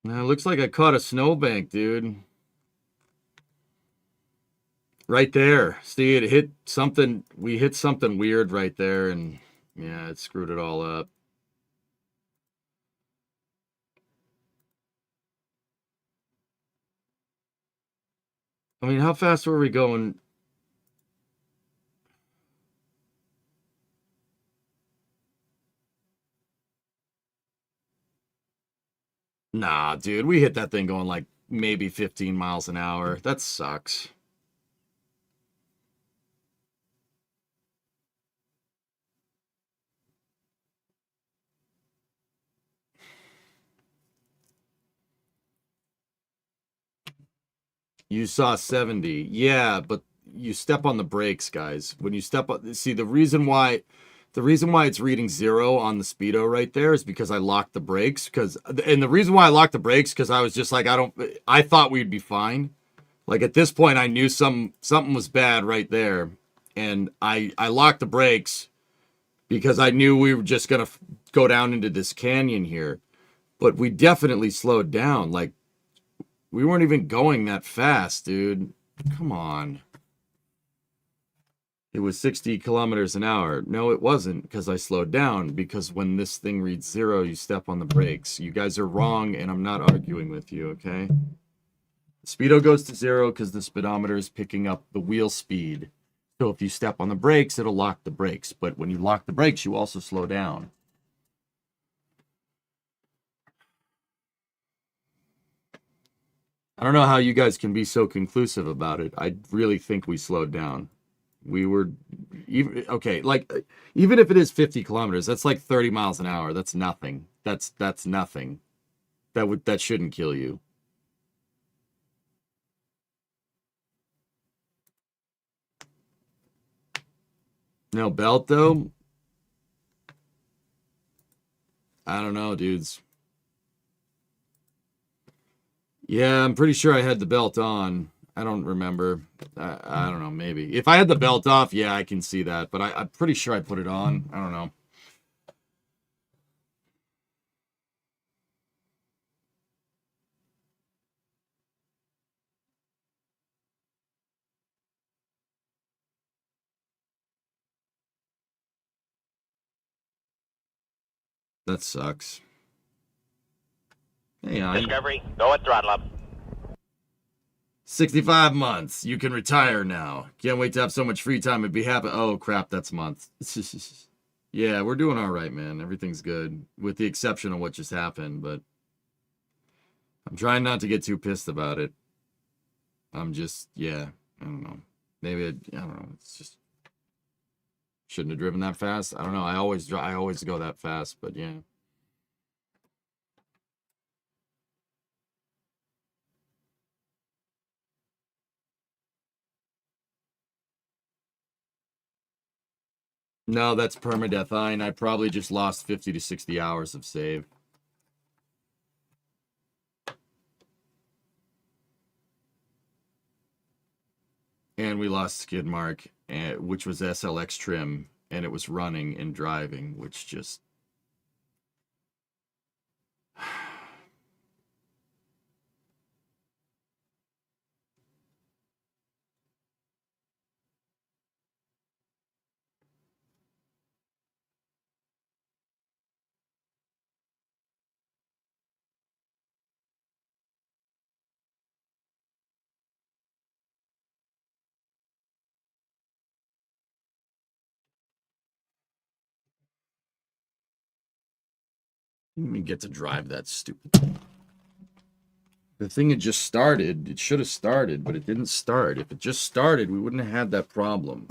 Now, it looks like I caught a snowbank, dude. Right there. See, it hit something. We hit something weird right there, and yeah, it screwed it all up. I mean, how fast were we going? Nah, dude, we hit that thing going like maybe 15 miles an hour. That sucks. You saw 70. Yeah, but you step on the brakes, guys. When you step on, see, the reason why it's reading 0 on the speedo right there is because I locked the brakes. And the reason why I locked the brakes, because I was just like, I thought we'd be fine. Like at this point, I knew something was bad right there. And I locked the brakes because I knew we were just going to go down into this canyon here. But we definitely slowed down. Like, we weren't even going that fast, dude. Come on. It was 60 kilometers an hour. No, it wasn't, because I slowed down. Because when this thing reads 0, you step on the brakes. You guys are wrong, and I'm not arguing with you, okay? The speedo goes to 0 because the speedometer is picking up the wheel speed. So if you step on the brakes, it'll lock the brakes. But when you lock the brakes, you also slow down. I don't know how you guys can be so conclusive about it. I really think we slowed down. We were even okay, like even if it is 50 kilometers, that's like 30 miles an hour. That's nothing. That's nothing. That shouldn't kill you. No belt though. I don't know, dudes. Yeah, I'm pretty sure I had the belt on. I don't remember. I don't know, maybe. If I had the belt off, yeah, I can see that. But I'm pretty sure I put it on. I don't know. That sucks. Hey, Discovery, go at throttle up. 65 months. You can retire now. Can't wait to have so much free time and be happy. Oh, crap, that's months. Yeah, we're doing all right, man. Everything's good, with the exception of what just happened, but I'm trying not to get too pissed about it. I'm just, yeah, I don't know. Maybe, I don't know. It's just, shouldn't have driven that fast. I don't know. I always go that fast, but yeah. No, that's permadeath. I probably just lost 50 to 60 hours of save. And we lost skid mark, which was SLX trim, and it was running and driving, which just... Let me get to drive that stupid... The thing had just started. It should have started, but it didn't start. If it just started, we wouldn't have had that problem.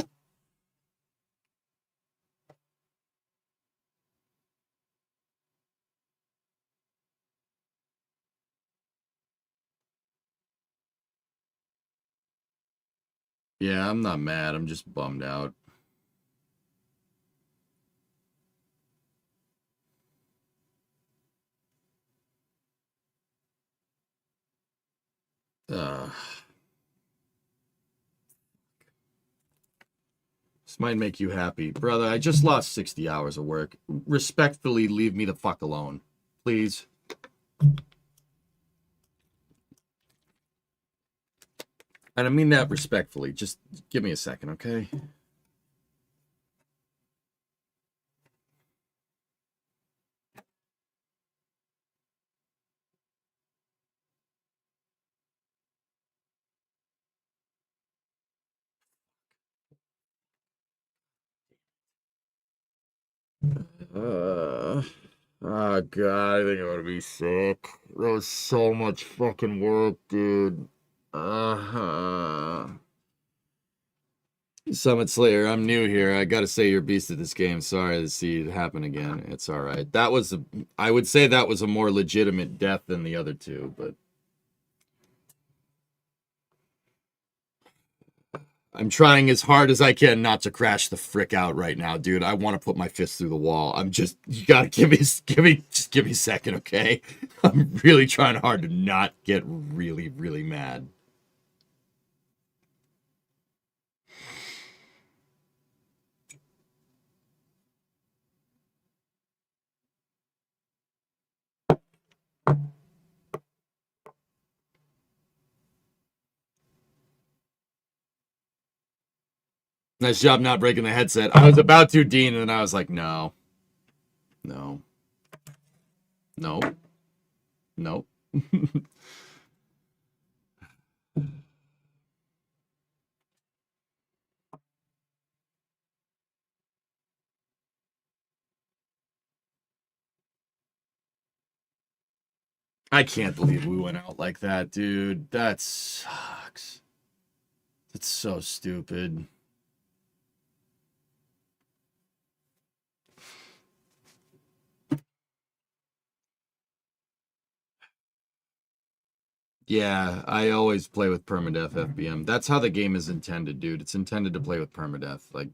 Yeah, I'm not mad. I'm just bummed out. This might make you happy. Brother, I just lost 60 hours of work. Respectfully, leave me the fuck alone. Please. And I mean that respectfully. Just give me a second, okay? Oh god, I think I'm gonna be sick. That was so much fucking work, dude. Summit Slayer, I'm new here. I gotta say you're a beast at this game. Sorry to see it happen again. It's alright. That was I would say that was a more legitimate death than the other two, but I'm trying as hard as I can not to crash the frick out right now, dude. I want to put my fist through the wall. I'm just, you gotta give me a second, okay? I'm really trying hard to not get really, really mad. Nice job not breaking the headset. I was about to, Dean, and then I was like, no. No. No. No. I can't believe we went out like that, dude. That sucks. That's so stupid. Yeah, I always play with permadeath FBM. That's how the game is intended, dude. It's intended to play with permadeath. Like,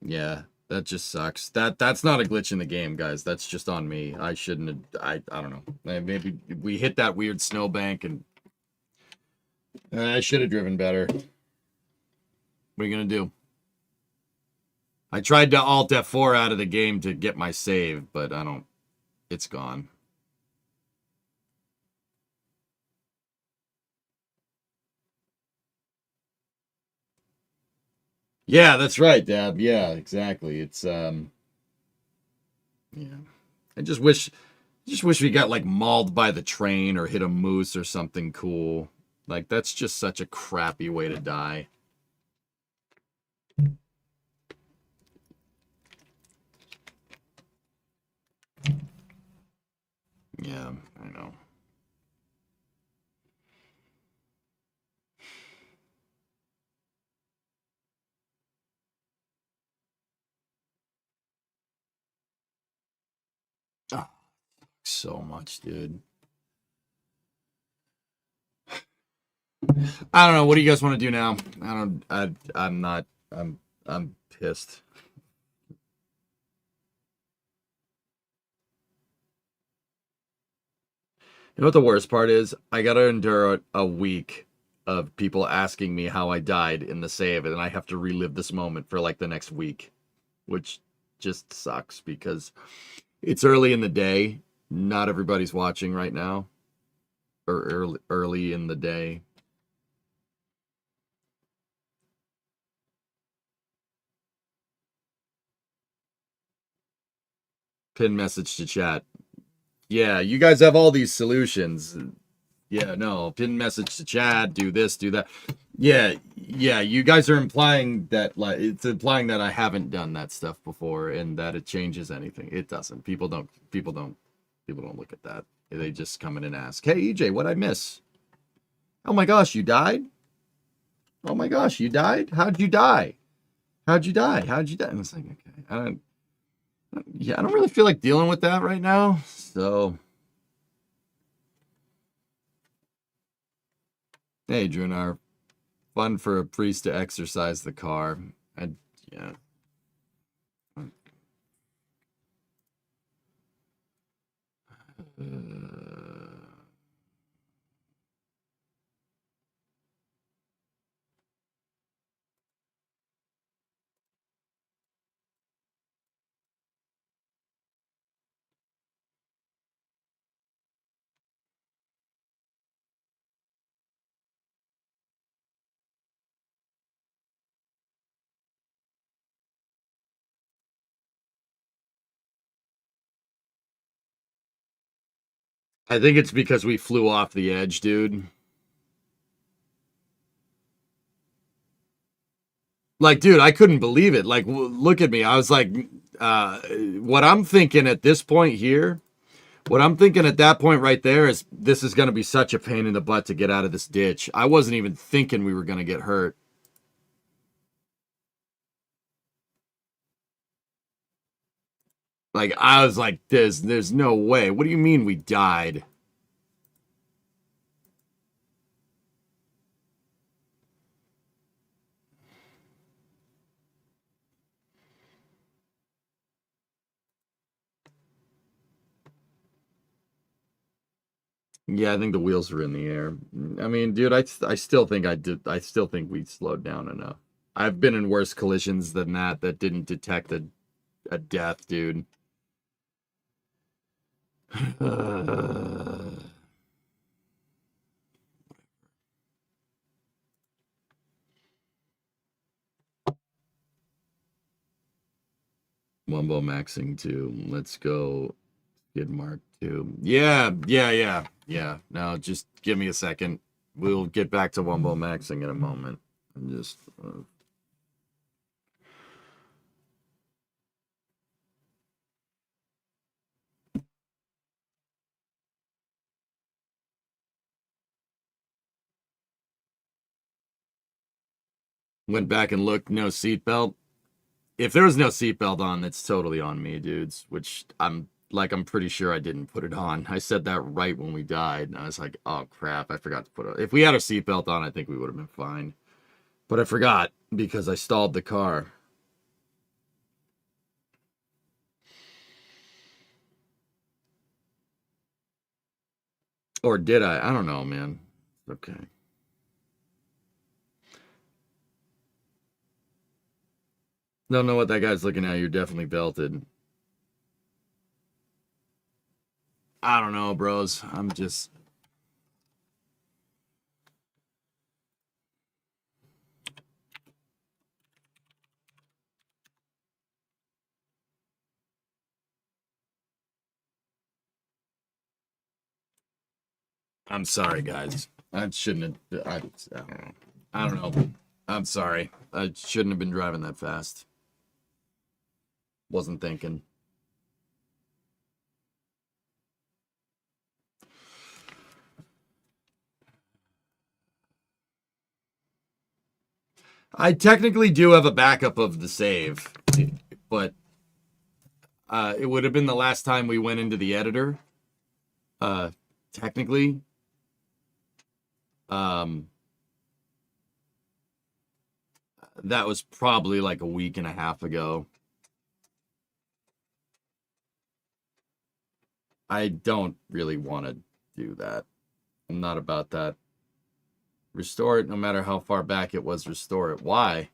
yeah, that just sucks. That's not a glitch in the game, guys. That's just on me. I shouldn't have, I don't know. Maybe we hit that weird snowbank and I should have driven better. What are you gonna do? I tried to Alt F4 out of the game to get my save, but I don't, it's gone. Yeah, that's right, Dab. Yeah, exactly. It's yeah. I just wish we got like mauled by the train or hit a moose or something cool. Like that's just such a crappy way to die. Yeah, I know. Oh, so much, dude. I don't know. What do you guys want to do now? I'm pissed. You know what the worst part is? I gotta endure a week of people asking me how I died in the save, and I have to relive this moment for like the next week, which just sucks because it's early in the day. Not everybody's watching right now, or early in the day. Pin message to chat. Yeah, you guys have all these solutions. Yeah, no, pin message to chat, do this, do that. Yeah, you guys are implying that, like, it's implying that I haven't done that stuff before and that it changes anything. It doesn't. People don't look at that. They just come in and ask, "Hey, EJ, what'd I miss? Oh my gosh, you died? Oh my gosh, you died? How'd you die? How'd you die? How'd you die?" And it's like, okay, I don't really feel like dealing with that right now. So, hey, Drunar, fun for a priest to exercise the car. Yeah. I think it's because we flew off the edge, dude. Like, dude, I couldn't believe it. Like, look at me. I was like, what I'm thinking at this point here, what I'm thinking at that point right there is this is going to be such a pain in the butt to get out of this ditch. I wasn't even thinking we were going to get hurt. Like, I was like, there's no way. What do you mean we died? Yeah, I think the wheels were in the air. I mean, dude, I still think I still think we slowed down enough. I've been in worse collisions than that didn't detect a death, dude. Wumbo maxing 2. Let's go. Skid Mark 2. Yeah. No, just give me a second. We'll get back to Wumbo maxing in a moment. I'm just. Went back and looked. No seatbelt. If there was no seatbelt on, it's totally on me, dudes. Which I'm pretty sure I didn't put it on. I said that right when we died, and I was like, oh crap, I forgot to put it. If we had our seatbelt on, I think we would have been fine. But I forgot because I stalled the car. Or did I? I don't know, man. Okay. Don't know what that guy's looking at. You're definitely belted. I don't know, bros. I'm sorry, guys. I shouldn't have. I don't know. I'm sorry. I shouldn't have been driving that fast. Wasn't thinking. I technically do have a backup of the save, but it would have been the last time we went into the editor. Technically. That was probably like a week and a half ago. I don't really want to do that. I'm not about that. Restore it no matter how far back it was, restore it. Why?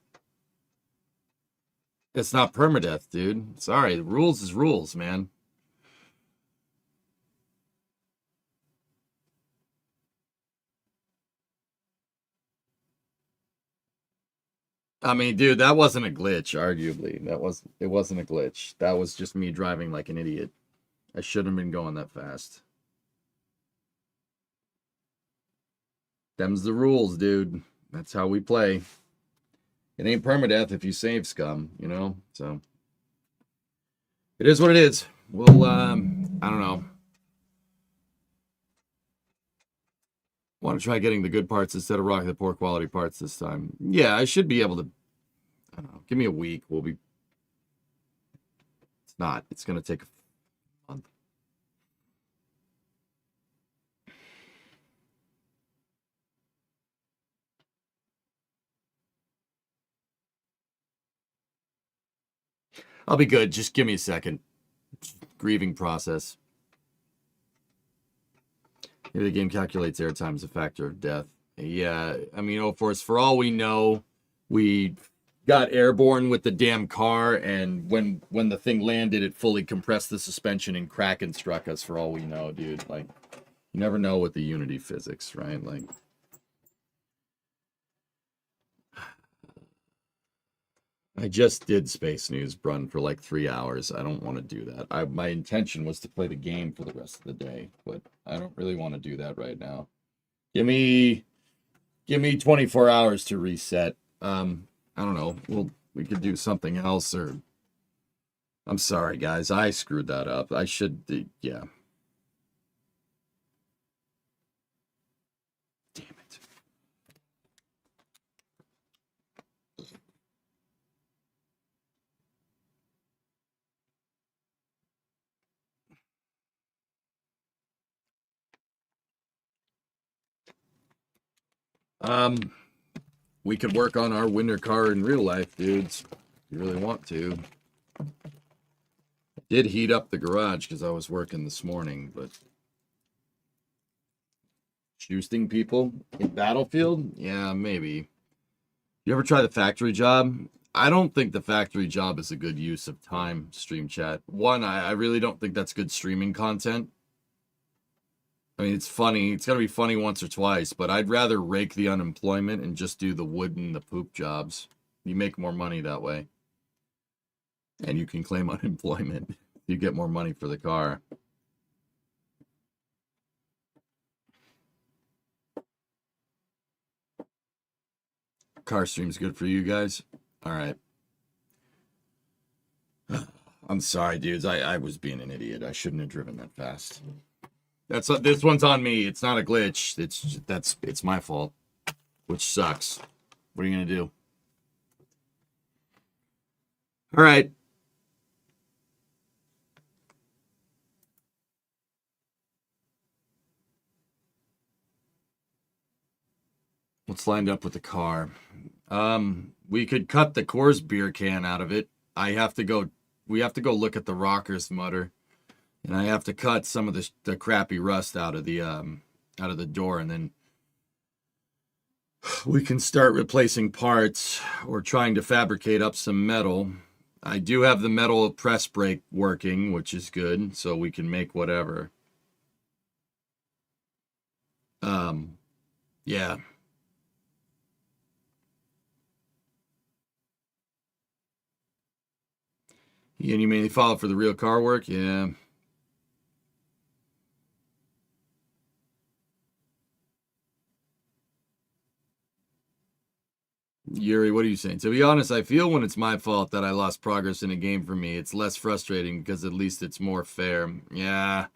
It's not permadeath, dude. Sorry, the rules is rules, man. I mean, dude, that wasn't a glitch, arguably. It wasn't a glitch. That was just me driving like an idiot. I shouldn't have been going that fast. Them's the rules, dude. That's how we play. It ain't permadeath if you save scum, you know? So it is what it is. We'll I don't know. Want to try getting the good parts instead of rocking the poor quality parts this time. Yeah, I should be able to. I don't know. Give me a week. We'll be. It's not. It's going to take a month. I'll be good. Just give me a second. Grieving process. Maybe the game calculates airtime as a factor of death. Yeah, I mean, of course, for all we know, we got airborne with the damn car, and when the thing landed, it fully compressed the suspension and Kraken struck us. For all we know, dude. Like, you never know with the Unity physics, right? Like, I just did Space News run for like 3 hours. I don't want to do that. My intention was to play the game for the rest of the day, but I don't really want to do that right now. Give me 24 hours to reset. I don't know. We could do something else, or I'm sorry, guys. I screwed that up. I should, yeah. Damn it. We could work on our winter car in real life, dudes. If you really want to. I did heat up the garage because I was working this morning, but shooting people in Battlefield? Yeah, maybe. You ever try the factory job? I don't think the factory job is a good use of time, stream chat. One, I really don't think that's good streaming content. I mean, it's funny. It's got to be funny once or twice, but I'd rather rake the unemployment and just do the wood and the poop jobs. You make more money that way. And you can claim unemployment. You get more money for the car. Car stream's good for you guys? All right. I'm sorry, dudes. I was being an idiot. I shouldn't have driven that fast. This one's on me. It's not a glitch. It's my fault, which sucks. What are you gonna do? All right. What's lined up with the car? We could cut the Coors beer can out of it. We have to go look at the rockers mutter. And I have to cut some of the crappy rust out of the door, and then we can start replacing parts or trying to fabricate up some metal. I do have the metal press brake working, which is good, so we can make whatever. Yeah. And you mainly follow for the real car work? Yeah. Yuri, what are you saying? To be honest, I feel when it's my fault that I lost progress in a game for me, it's less frustrating because at least it's more fair. Yeah.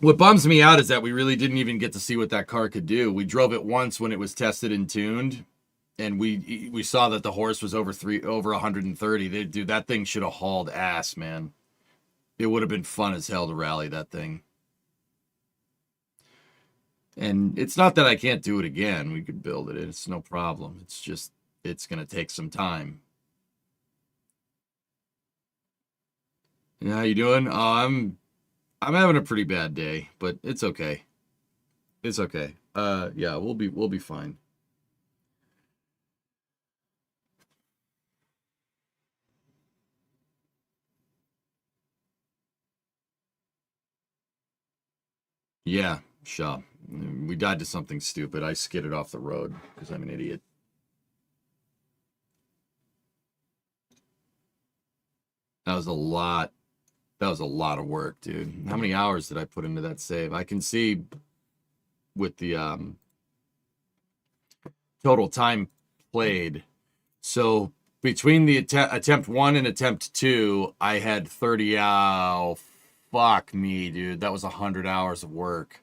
What bums me out is that we really didn't even get to see what that car could do. We drove it once when it was tested and tuned, and we saw that the horse was over 130. Dude, that thing should have hauled ass, man. It would have been fun as hell to rally that thing. And it's not that I can't do it again. We could build it. It's no problem. It's just, it's going to take some time. Yeah, how you doing? I'm having a pretty bad day, but it's okay. It's okay. Yeah, we'll be fine. Yeah, sure. We died to something stupid. I skidded off the road because I'm an idiot. That was a lot. That was a lot of work, dude. How many hours did I put into that save? I can see with the total time played. So between the attempt 1 and attempt 2, I had 30 hours. Fuck me, dude. That was 100 hours of work.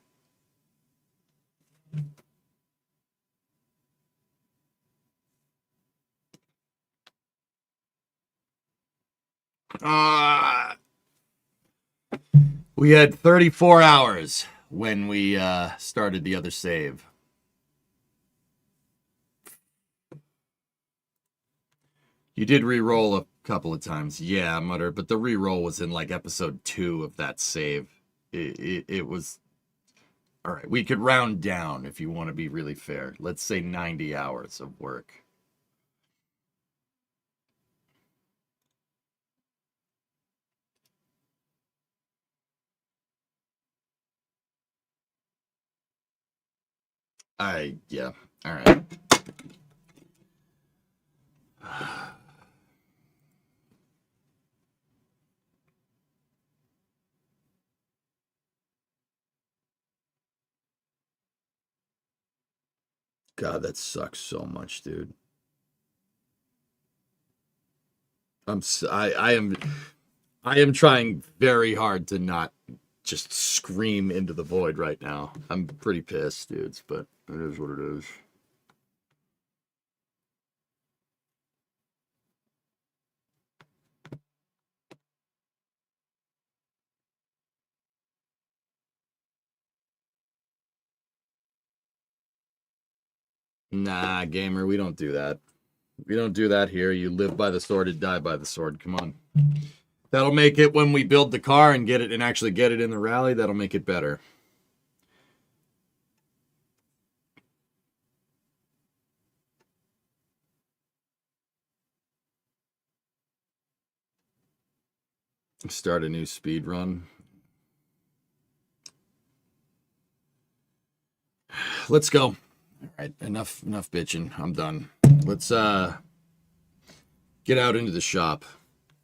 We had 34 hours when we started the other save. You did re-roll a couple of times. Yeah, Mutter, but the re-roll was in like episode 2 of that save. It was... All right, we could round down if you want to be really fair. Let's say 90 hours of work. Yeah, all right. God, that sucks so much, dude. I am trying very hard to not just scream into the void right now. I'm pretty pissed, dudes, but it is what it is. Nah, gamer, we don't do that. We don't do that here. You live by the sword and die by the sword. Come on. That'll make it when we build the car and get it and actually get it in the rally. That'll make it better. Start a new speed run. Let's go. All right, enough bitching. I'm done. Let's get out into the shop.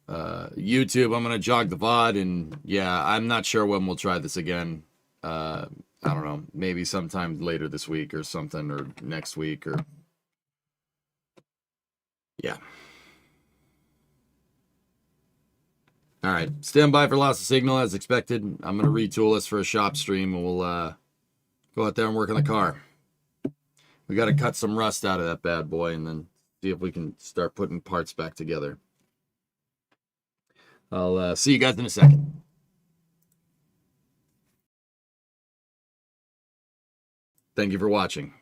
YouTube, I'm gonna jog the VOD, and yeah, I'm not sure when we'll try this again. I don't know, maybe sometime later this week or something, or next week, or yeah. All right, stand by for loss of signal as expected. I'm gonna retool this for a shop stream, and we'll go out there and work on the car. We got to cut some rust out of that bad boy, and then see if we can start putting parts back together. I'll see you guys in a second. Thank you for watching.